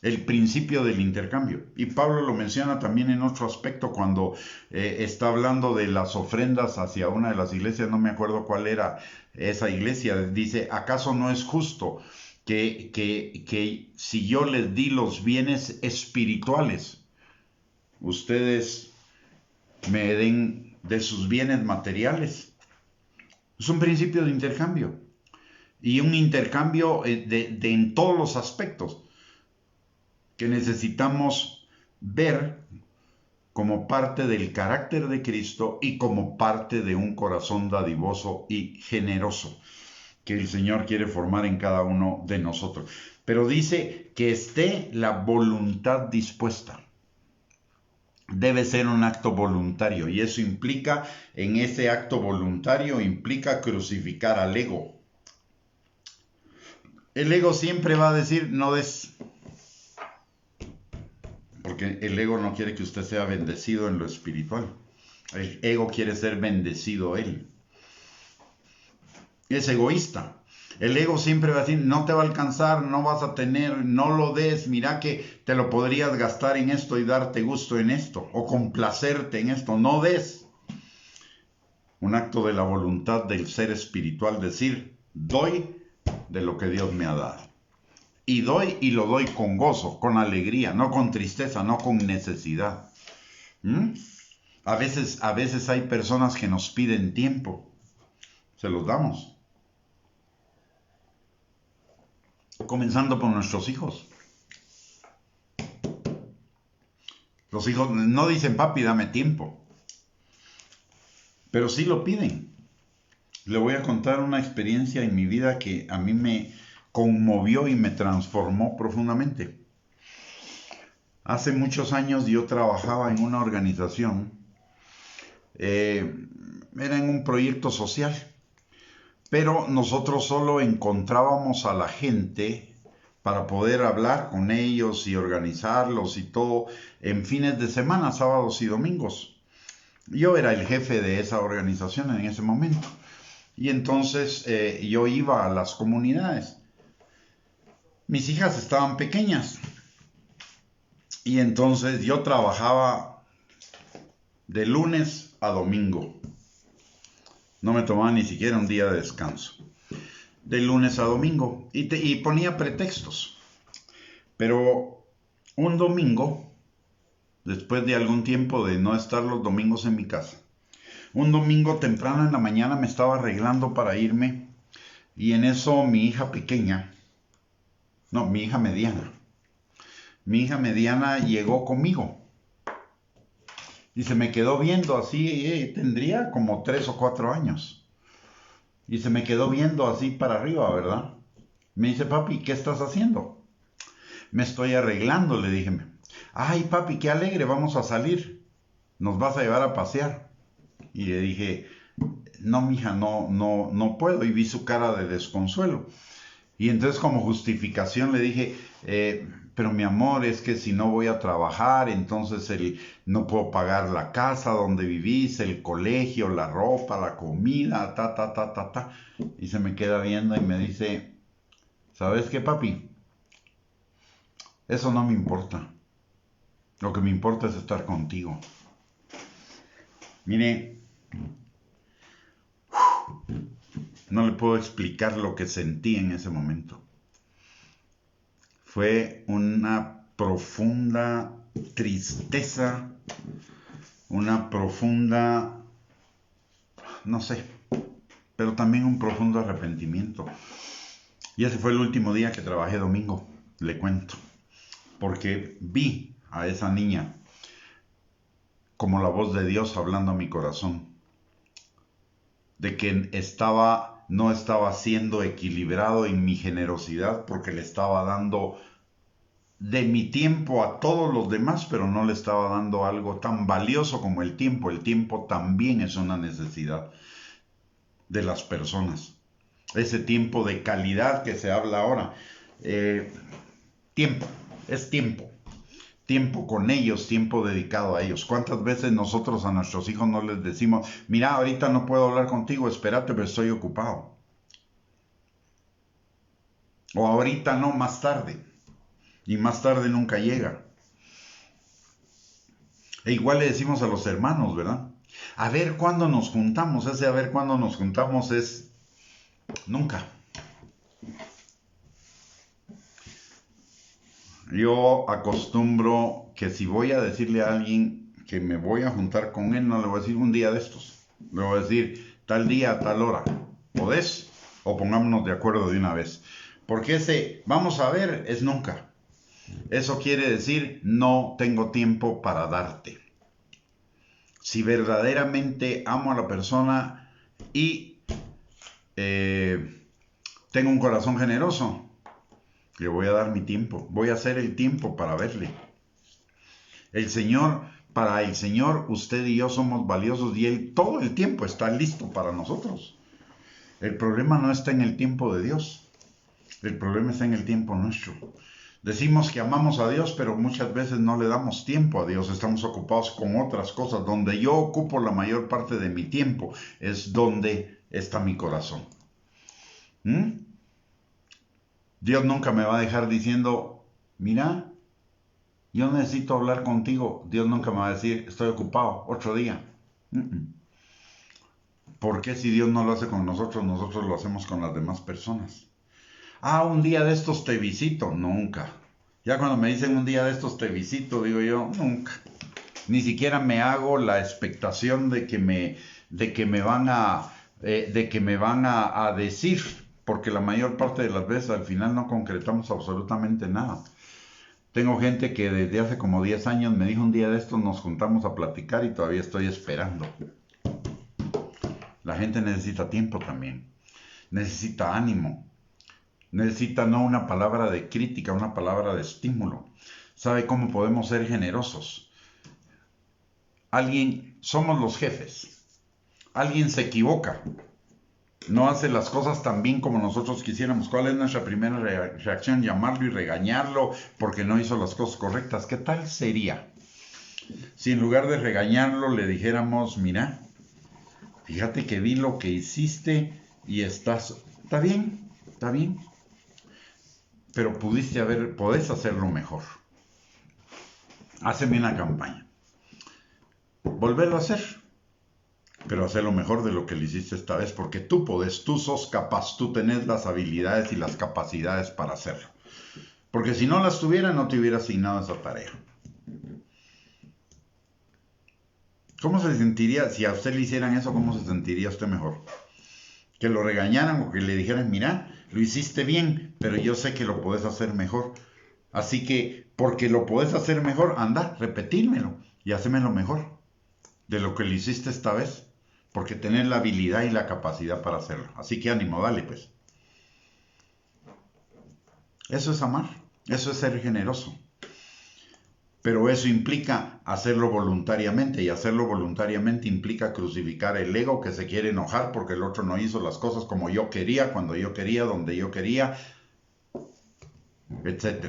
El principio del intercambio. Y Pablo lo menciona también en otro aspecto cuando está hablando de las ofrendas hacia una de las iglesias, no me acuerdo cuál era esa iglesia. Dice, ¿acaso no es justo que si yo les di los bienes espirituales, ustedes me den de sus bienes materiales. Es un principio de intercambio. Y un intercambio de en todos los aspectos que necesitamos ver como parte del carácter de Cristo y como parte de un corazón dadivoso y generoso que el Señor quiere formar en cada uno de nosotros. Pero dice que esté la voluntad dispuesta. Debe ser un acto voluntario y eso implica, en ese acto voluntario, implica crucificar al ego. El ego siempre va a decir, no des, porque el ego no quiere que usted sea bendecido en lo espiritual. El ego quiere ser bendecido él. Es egoísta. El ego siempre va a decir, no te va a alcanzar, no vas a tener, no lo des, mira que te lo podrías gastar en esto y darte gusto en esto, o complacerte en esto, no des. Un acto de la voluntad del ser espiritual, decir, doy de lo que Dios me ha dado. Y doy y lo doy con gozo, con alegría, no con tristeza, no con necesidad. A veces hay personas que nos piden tiempo, se los damos. Comenzando por nuestros hijos. Los hijos no dicen, papi, dame tiempo. Pero sí lo piden. Le voy a contar una experiencia en mi vida que a mí me conmovió y me transformó profundamente. Hace muchos años yo trabajaba en una organización. Era en un proyecto social. Pero nosotros solo encontrábamos a la gente para poder hablar con ellos y organizarlos y todo en fines de semana, sábados y domingos. Yo era el jefe de esa organización en ese momento. Y entonces yo iba a las comunidades. Mis hijas estaban pequeñas. Y entonces yo trabajaba de lunes a domingo. No me tomaba ni siquiera un día de descanso. De lunes a domingo. Y ponía pretextos. Pero un domingo, después de algún tiempo de no estar los domingos en mi casa, un domingo temprano en la mañana me estaba arreglando para irme. Y en eso mi hija mediana llegó conmigo. Y se me quedó viendo así, tendría como 3 o 4 años. Y se me quedó viendo así para arriba, ¿verdad? Me dice, papi, ¿qué estás haciendo? Me estoy arreglando, le dije. Ay, papi, qué alegre, vamos a salir. Nos vas a llevar a pasear. Y le dije, no, mija, no puedo. Y vi su cara de desconsuelo. Y entonces como justificación le dije, pero mi amor, es que si no voy a trabajar, entonces no puedo pagar la casa donde vivís, el colegio, la ropa, la comida, ta. Y se me queda viendo y me dice, ¿sabes qué, papi? Eso no me importa. Lo que me importa es estar contigo. Mire, no le puedo explicar lo que sentí en ese momento. Fue una profunda tristeza, una profunda, no sé, pero también un profundo arrepentimiento. Y ese fue el último día que trabajé domingo, le cuento, porque vi a esa niña como la voz de Dios hablando a mi corazón, de que no estaba siendo equilibrado en mi generosidad porque le estaba dando de mi tiempo a todos los demás, pero no le estaba dando algo tan valioso como el tiempo. El tiempo también es una necesidad de las personas. Ese tiempo de calidad que se habla ahora. Tiempo, es tiempo. Tiempo con ellos, tiempo dedicado a ellos. ¿Cuántas veces nosotros a nuestros hijos no les decimos, mira, ahorita no puedo hablar contigo, espérate, pero estoy ocupado? O ahorita no, más tarde. Y más tarde nunca llega. E igual le decimos a los hermanos, ¿verdad? A ver cuándo nos juntamos. Ese a ver cuándo nos juntamos es nunca. Yo acostumbro que si voy a decirle a alguien que me voy a juntar con él, no le voy a decir un día de estos. Le voy a decir tal día, tal hora. ¿Podés? O pongámonos de acuerdo de una vez. Porque ese vamos a ver es nunca. Eso quiere decir no tengo tiempo para darte. Si verdaderamente amo a la persona y tengo un corazón generoso, le voy a dar mi tiempo. Voy a hacer el tiempo para verle. Para el Señor, usted y yo somos valiosos y Él todo el tiempo está listo para nosotros. El problema no está en el tiempo de Dios. El problema está en el tiempo nuestro. Decimos que amamos a Dios, pero muchas veces no le damos tiempo a Dios. Estamos ocupados con otras cosas. Donde yo ocupo la mayor parte de mi tiempo es donde está mi corazón. Dios nunca me va a dejar diciendo, mira, yo necesito hablar contigo. Dios nunca me va a decir, estoy ocupado, otro día. ¿Por qué si Dios no lo hace con nosotros, nosotros lo hacemos con las demás personas? Un día de estos te visito. Nunca. Ya cuando me dicen un día de estos te visito, digo yo, nunca. Ni siquiera me hago la expectación de que me van a decir, porque la mayor parte de las veces al final no concretamos absolutamente nada. Tengo gente que desde hace como 10 años me dijo un día de estos nos juntamos a platicar y todavía estoy esperando. La gente necesita tiempo también. Necesita ánimo. Necesita no una palabra de crítica, una palabra de estímulo. ¿Sabe cómo podemos ser generosos? Somos los jefes. Alguien se equivoca. No hace las cosas tan bien como nosotros quisiéramos. ¿Cuál es nuestra primera reacción? Llamarlo y regañarlo porque no hizo las cosas correctas. ¿Qué tal sería si en lugar de regañarlo le dijéramos, mira, fíjate que vi lo que hiciste y está bien, pero podés hacerlo mejor. Háceme una campaña. Volverlo a hacer, pero hacerlo mejor de lo que le hiciste esta vez, porque tú podés, tú sos capaz, tú tenés las habilidades y las capacidades para hacerlo. Porque si no las tuviera, no te hubiera asignado esa tarea. ¿Cómo se sentiría si a usted le hicieran eso? ¿Cómo se sentiría usted mejor? Que lo regañaran o que le dijeran, mira, lo hiciste bien, pero yo sé que lo podés hacer mejor. Así que, porque lo podés hacer mejor, anda, repetírmelo y hacémelo mejor de lo que lo hiciste esta vez. Porque tenés la habilidad y la capacidad para hacerlo. Así que ánimo, dale pues. Eso es amar, eso es ser generoso. Pero eso implica hacerlo voluntariamente, y hacerlo voluntariamente implica crucificar el ego que se quiere enojar porque el otro no hizo las cosas como yo quería, cuando yo quería, donde yo quería, etc.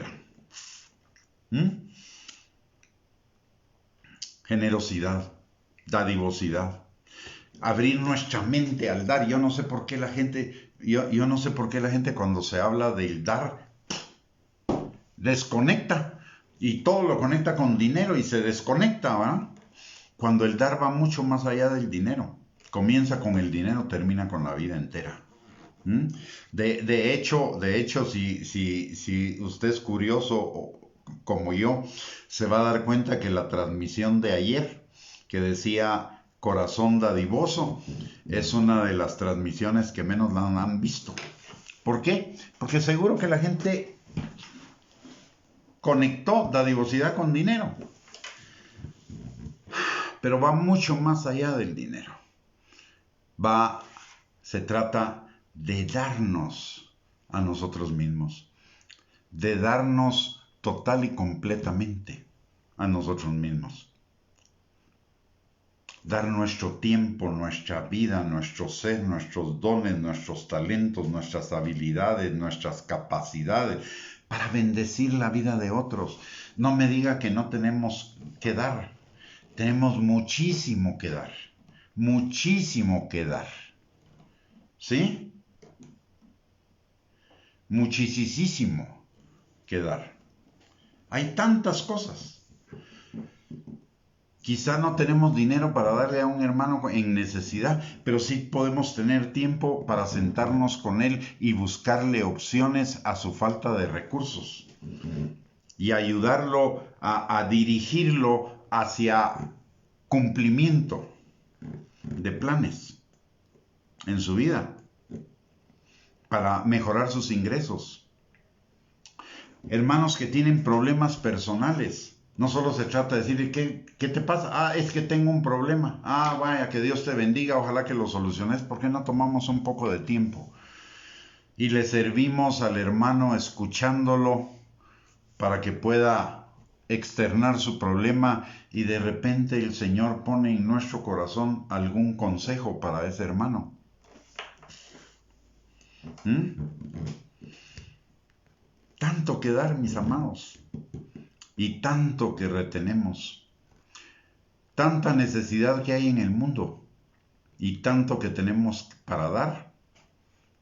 Generosidad, dadivosidad, abrir nuestra mente al dar. Yo no sé por qué la gente cuando se habla del dar desconecta. Y todo lo conecta con dinero y se desconecta, ¿verdad? Cuando el dar va mucho más allá del dinero. Comienza con el dinero, termina con la vida entera. De hecho, si usted es curioso como yo, se va a dar cuenta que la transmisión de ayer, que decía corazón dadivoso, es una de las transmisiones que menos la han visto. ¿Por qué? Porque seguro que la gente conectó dadivosidad con dinero, pero va mucho más allá del dinero. Se trata de darnos a nosotros mismos, de darnos total y completamente a nosotros mismos. Dar nuestro tiempo, nuestra vida, nuestro ser, nuestros dones, nuestros talentos, nuestras habilidades, nuestras capacidades, para bendecir la vida de otros. No me diga que no tenemos que dar. Tenemos muchísimo que dar. Muchísimo que dar. ¿Sí? Muchísimo que dar. Hay tantas cosas. Quizá no tenemos dinero para darle a un hermano en necesidad, pero sí podemos tener tiempo para sentarnos con él y buscarle opciones a su falta de recursos y ayudarlo a dirigirlo hacia cumplimiento de planes en su vida para mejorar sus ingresos. Hermanos que tienen problemas personales, no solo se trata de decir, ¿qué te pasa? Ah, es que tengo un problema. Ah, vaya, que Dios te bendiga, ojalá que lo soluciones. ¿Por qué no tomamos un poco de tiempo y le servimos al hermano escuchándolo para que pueda externar su problema y de repente el Señor pone en nuestro corazón algún consejo para ese hermano? Tanto que dar, mis amados, y tanto que retenemos, tanta necesidad que hay en el mundo y tanto que tenemos para dar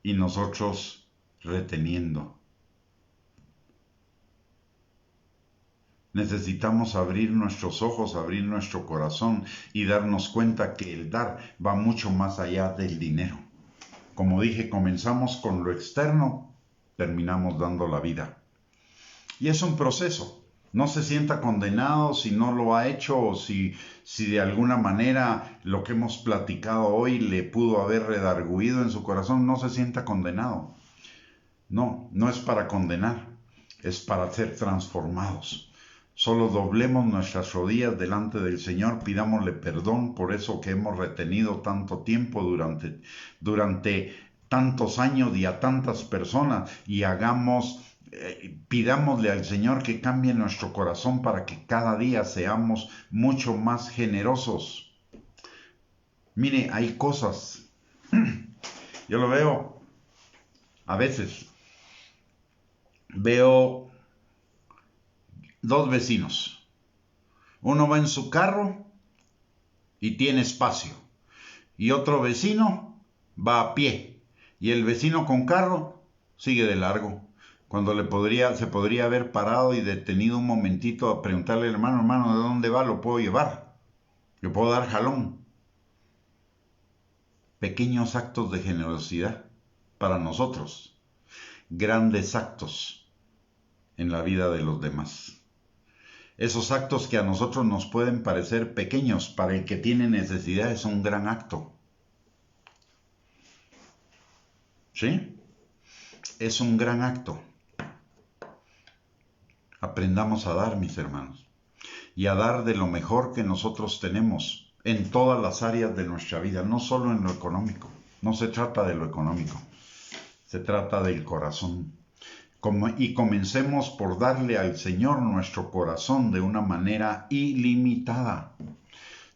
y nosotros reteniendo. Necesitamos abrir nuestros ojos, abrir nuestro corazón y darnos cuenta que el dar va mucho más allá del dinero. Como dije, comenzamos con lo externo, terminamos dando la vida. Y es un proceso. No se sienta condenado si no lo ha hecho o si de alguna manera lo que hemos platicado hoy le pudo haber redarguido en su corazón. No se sienta condenado. No, no es para condenar, es para ser transformados. Solo doblemos nuestras rodillas delante del Señor, pidámosle perdón por eso que hemos retenido tanto tiempo durante tantos años y a tantas personas, y pidámosle al Señor que cambie nuestro corazón para que cada día seamos mucho más generosos. Mire, hay cosas, yo lo veo, a veces veo dos vecinos. Uno va en su carro y tiene espacio, y otro vecino va a pie, y el vecino con carro sigue de largo, cuando se podría haber parado y detenido un momentito a preguntarle al hermano, ¿de dónde va? ¿Lo puedo llevar? ¿Le puedo dar jalón? Pequeños actos de generosidad para nosotros, grandes actos en la vida de los demás. Esos actos que a nosotros nos pueden parecer pequeños, para el que tiene necesidad es un gran acto. ¿Sí? Es un gran acto. Aprendamos a dar, mis hermanos, y a dar de lo mejor que nosotros tenemos en todas las áreas de nuestra vida, no solo en lo económico. No se trata de lo económico, se trata del corazón. Y comencemos por darle al Señor nuestro corazón de una manera ilimitada,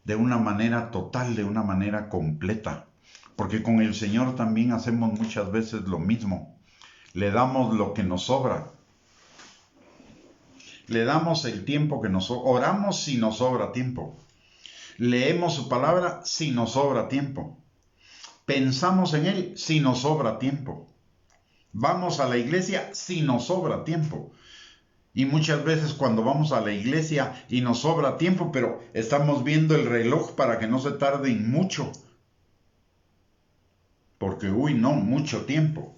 de una manera total, de una manera completa. Porque con el Señor también hacemos muchas veces lo mismo. Le damos lo que nos sobra. Le damos el tiempo que nos sobra. Oramos si nos sobra tiempo. Leemos su palabra si nos sobra tiempo. Pensamos en Él si nos sobra tiempo. Vamos a la iglesia si nos sobra tiempo. Y muchas veces cuando vamos a la iglesia y nos sobra tiempo, pero estamos viendo el reloj para que no se tarde mucho. Porque, mucho tiempo.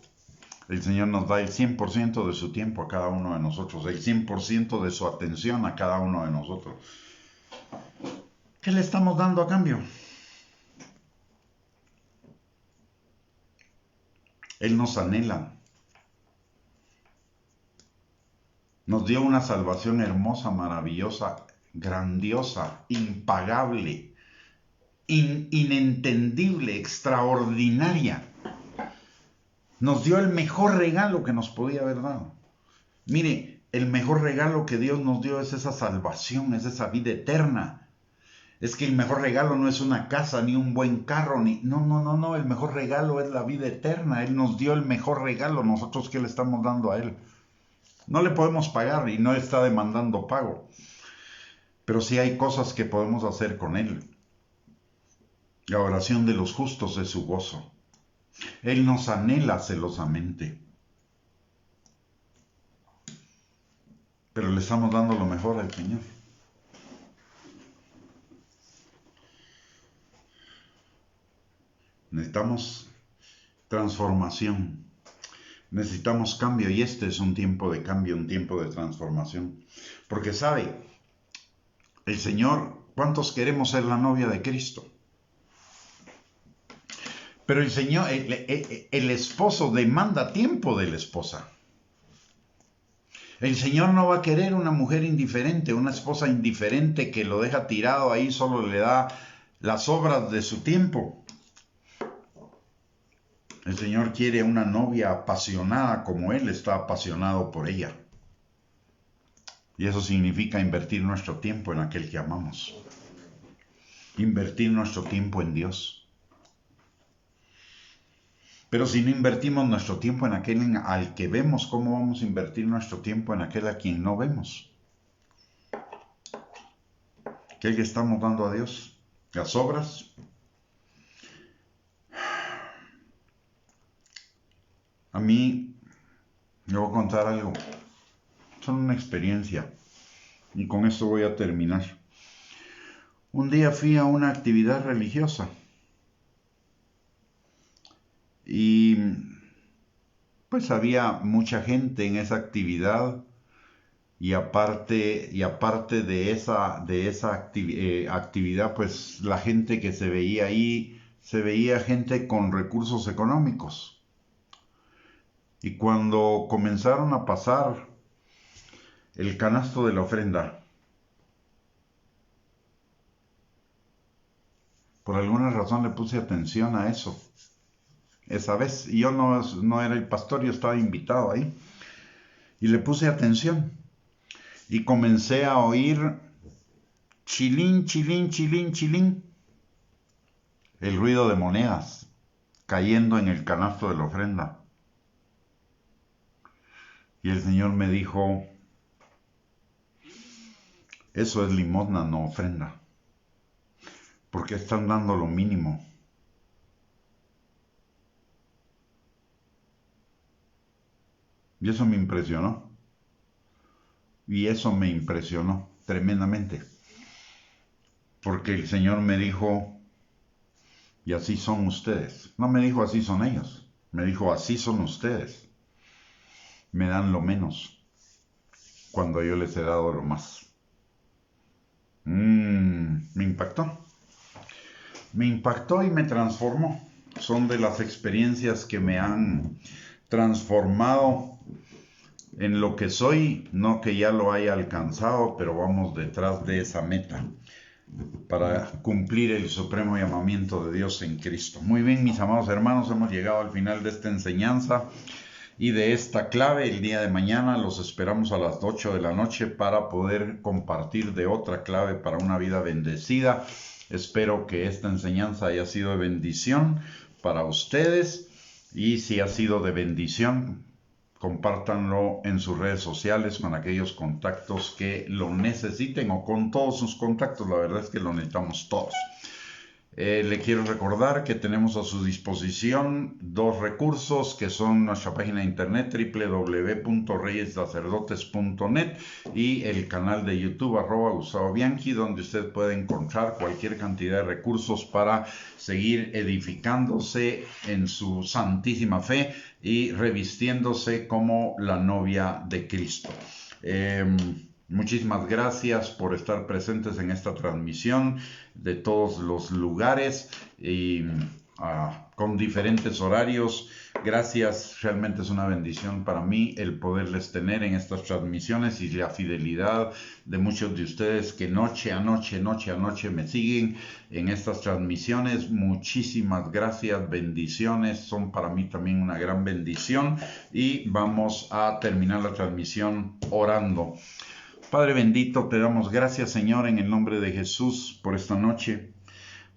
El Señor nos da el 100% de su tiempo a cada uno de nosotros, el 100% de su atención a cada uno de nosotros. ¿Qué le estamos dando a cambio? Él nos anhela. Nos dio una salvación hermosa, maravillosa, grandiosa, impagable, inentendible, extraordinaria. Nos dio el mejor regalo que nos podía haber dado. Mire, el mejor regalo que Dios nos dio es esa salvación, es esa vida eterna. Es que el mejor regalo no es una casa, ni un buen carro, No, el mejor regalo es la vida eterna. Él nos dio el mejor regalo. ¿Nosotros qué le estamos dando a Él? No le podemos pagar y no está demandando pago. Pero sí hay cosas que podemos hacer con Él. La oración de los justos es su gozo. Él nos anhela celosamente. Pero le estamos dando lo mejor al Señor. Necesitamos transformación. Necesitamos cambio y este es un tiempo de cambio, un tiempo de transformación. Porque sabe, el Señor ¿Cuántos queremos ser la novia de Cristo? Pero el Señor, el esposo demanda tiempo de la esposa. El Señor no va a querer una mujer indiferente, una esposa indiferente que lo deja tirado ahí, solo le da las obras de su tiempo. El Señor quiere una novia apasionada como Él está apasionado por ella. Y eso significa invertir nuestro tiempo en aquel que amamos. Invertir nuestro tiempo en Dios. Pero si no invertimos nuestro tiempo en aquel al que vemos, ¿cómo vamos a invertir nuestro tiempo en aquel a quien no vemos? ¿Qué le estamos dando a Dios? ¿Las obras? A mí, le voy a contar algo. Son una experiencia. Y con esto voy a terminar. Un día fui a una actividad religiosa. Y pues había mucha gente en esa actividad. Y aparte de esa actividad, pues la gente que se veía ahí, se veía gente con recursos económicos. Y cuando comenzaron a pasar el canasto de la ofrenda, por alguna razón le puse atención a eso. Esa vez, y yo no era el pastor, yo estaba invitado ahí. Y le puse atención. Y comencé a oír chilín, chilín, chilín, chilín. El ruido de monedas cayendo en el canasto de la ofrenda. Y el Señor me dijo, eso es limosna, no ofrenda. Porque están dando lo mínimo. Y eso me impresionó. Y eso me impresionó tremendamente. Porque el Señor me dijo, y así son ustedes. No me dijo así son ellos. Me dijo así son ustedes. Me dan lo menos cuando yo les he dado lo más. Me impactó. Me impactó y me transformó. Son de las experiencias que me han transformado en lo que soy, no que ya lo haya alcanzado, pero vamos detrás de esa meta para cumplir el supremo llamamiento de Dios en Cristo. Muy bien, mis amados hermanos, hemos llegado al final de esta enseñanza y de esta clave. El día de mañana los esperamos a las 8 de la noche para poder compartir de otra clave para una vida bendecida. Espero que esta enseñanza haya sido de bendición para ustedes, y si ha sido de bendición, compártanlo en sus redes sociales con aquellos contactos que lo necesiten, o con todos sus contactos. La verdad es que lo necesitamos todos. Le quiero recordar que tenemos a su disposición dos recursos que son nuestra página de internet www.reyessacerdotes.net y el canal de YouTube @Gustavo Bianchi, donde usted puede encontrar cualquier cantidad de recursos para seguir edificándose en su santísima fe y revistiéndose como la novia de Cristo. Muchísimas gracias por estar presentes en esta transmisión de todos los lugares y con diferentes horarios. Gracias, realmente es una bendición para mí el poderles tener en estas transmisiones y la fidelidad de muchos de ustedes que noche a noche me siguen en estas transmisiones. Muchísimas gracias, bendiciones, son para mí también una gran bendición, y vamos a terminar la transmisión orando. Padre bendito, te damos gracias, Señor, en el nombre de Jesús, por esta noche,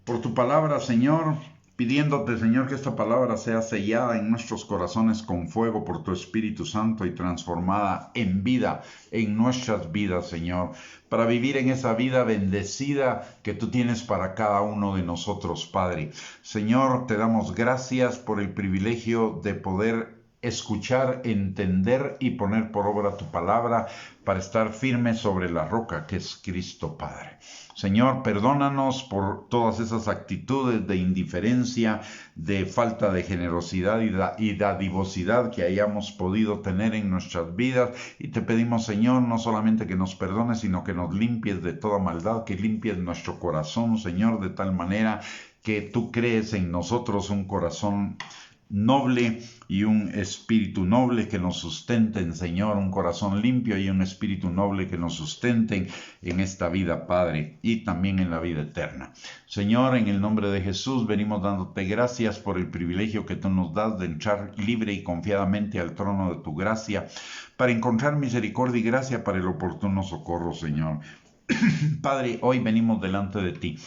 por tu palabra, Señor, pidiéndote, Señor, que esta palabra sea sellada en nuestros corazones con fuego por tu Espíritu Santo y transformada en vida, en nuestras vidas, Señor, para vivir en esa vida bendecida que tú tienes para cada uno de nosotros, Padre. Señor, te damos gracias por el privilegio de poder escuchar, entender y poner por obra tu palabra para estar firmes sobre la roca que es Cristo, Padre. Señor, perdónanos por todas esas actitudes de indiferencia, de falta de generosidad y dadivosidad que hayamos podido tener en nuestras vidas. Y te pedimos, Señor, no solamente que nos perdones, sino que nos limpies de toda maldad, que limpies nuestro corazón, Señor, de tal manera que tú crees en nosotros un corazón noble y un espíritu noble que nos sustenten, Señor, un corazón limpio y un espíritu noble que nos sustenten en esta vida, Padre, y también en la vida eterna. Señor, en el nombre de Jesús venimos dándote gracias por el privilegio que tú nos das de entrar libre y confiadamente al trono de tu gracia para encontrar misericordia y gracia para el oportuno socorro, Señor. Padre, hoy venimos delante de ti,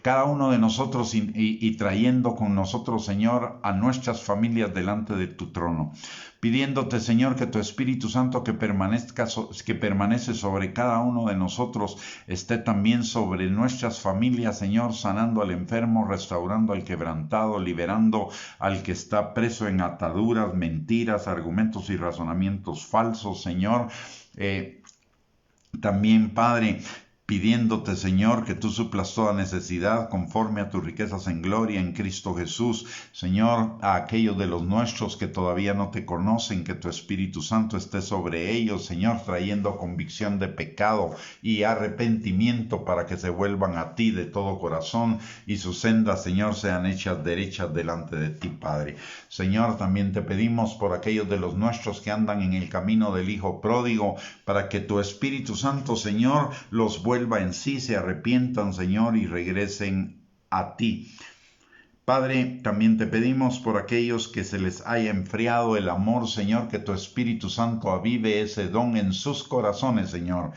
cada uno de nosotros y trayendo con nosotros, Señor, a nuestras familias delante de tu trono, pidiéndote, Señor, que tu Espíritu Santo que permanece sobre cada uno de nosotros esté también sobre nuestras familias, Señor, sanando al enfermo, restaurando al quebrantado, liberando al que está preso en ataduras, mentiras, argumentos y razonamientos falsos, Señor. También, Padre, pidiéndote, Señor, que tú suplas toda necesidad conforme a tus riquezas en gloria en Cristo Jesús. Señor, a aquellos de los nuestros que todavía no te conocen, que tu Espíritu Santo esté sobre ellos, Señor, trayendo convicción de pecado y arrepentimiento para que se vuelvan a ti de todo corazón y sus sendas, Señor, sean hechas derechas delante de ti, Padre. Señor, también te pedimos por aquellos de los nuestros que andan en el camino del Hijo pródigo, para que tu Espíritu Santo, Señor, los vuelva en sí, se arrepientan, Señor, y regresen a ti. Padre, también te pedimos por aquellos que se les haya enfriado el amor, Señor, que tu Espíritu Santo avive ese don en sus corazones, Señor.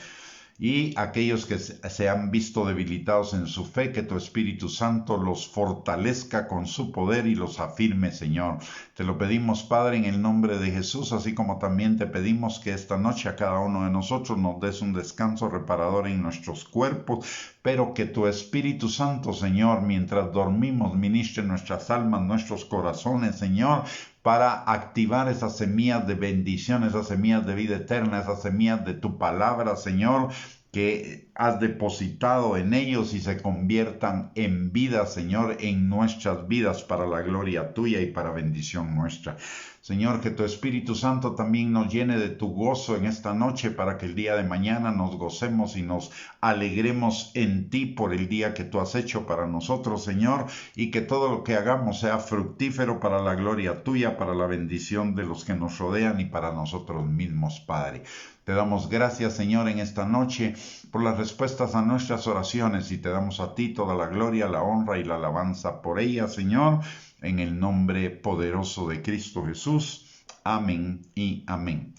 Y aquellos que se han visto debilitados en su fe, que tu Espíritu Santo los fortalezca con su poder y los afirme, Señor. Te lo pedimos, Padre, en el nombre de Jesús, así como también te pedimos que esta noche a cada uno de nosotros nos des un descanso reparador en nuestros cuerpos, pero que tu Espíritu Santo, Señor, mientras dormimos, ministre nuestras almas, nuestros corazones, Señor, para activar esas semillas de bendición, esas semillas de vida eterna, esas semillas de tu palabra, Señor, que has depositado en ellos y se conviertan en vida, Señor, en nuestras vidas para la gloria tuya y para bendición nuestra. Señor, que tu Espíritu Santo también nos llene de tu gozo en esta noche para que el día de mañana nos gocemos y nos alegremos en ti por el día que tú has hecho para nosotros, Señor, y que todo lo que hagamos sea fructífero para la gloria tuya, para la bendición de los que nos rodean y para nosotros mismos, Padre. Te damos gracias, Señor, en esta noche por las respuestas a nuestras oraciones y te damos a ti toda la gloria, la honra y la alabanza por ellas, Señor, en el nombre poderoso de Cristo Jesús. Amén y amén.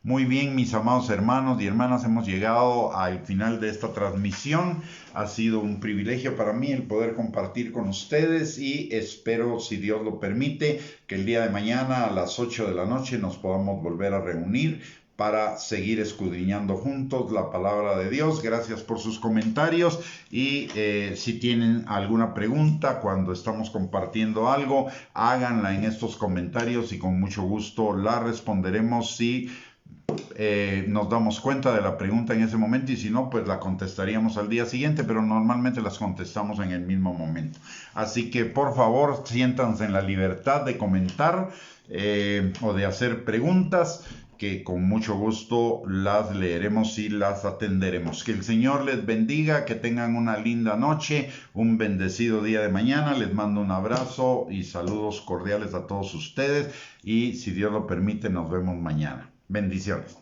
Muy bien, mis amados hermanos y hermanas, hemos llegado al final de esta transmisión. Ha sido un privilegio para mí el poder compartir con ustedes y espero, si Dios lo permite, que el día de mañana a las 8 de la noche nos podamos volver a reunir para seguir escudriñando juntos la palabra de Dios. Gracias por sus comentarios y si tienen alguna pregunta cuando estamos compartiendo algo, háganla en estos comentarios y con mucho gusto la responderemos si nos damos cuenta de la pregunta en ese momento, y si no, pues la contestaríamos al día siguiente, pero normalmente las contestamos en el mismo momento. Así que por favor, siéntanse en la libertad de comentar o de hacer preguntas, que con mucho gusto las leeremos y las atenderemos. Que el Señor les bendiga, que tengan una linda noche, un bendecido día de mañana. Les mando un abrazo y saludos cordiales a todos ustedes y si Dios lo permite nos vemos mañana. Bendiciones.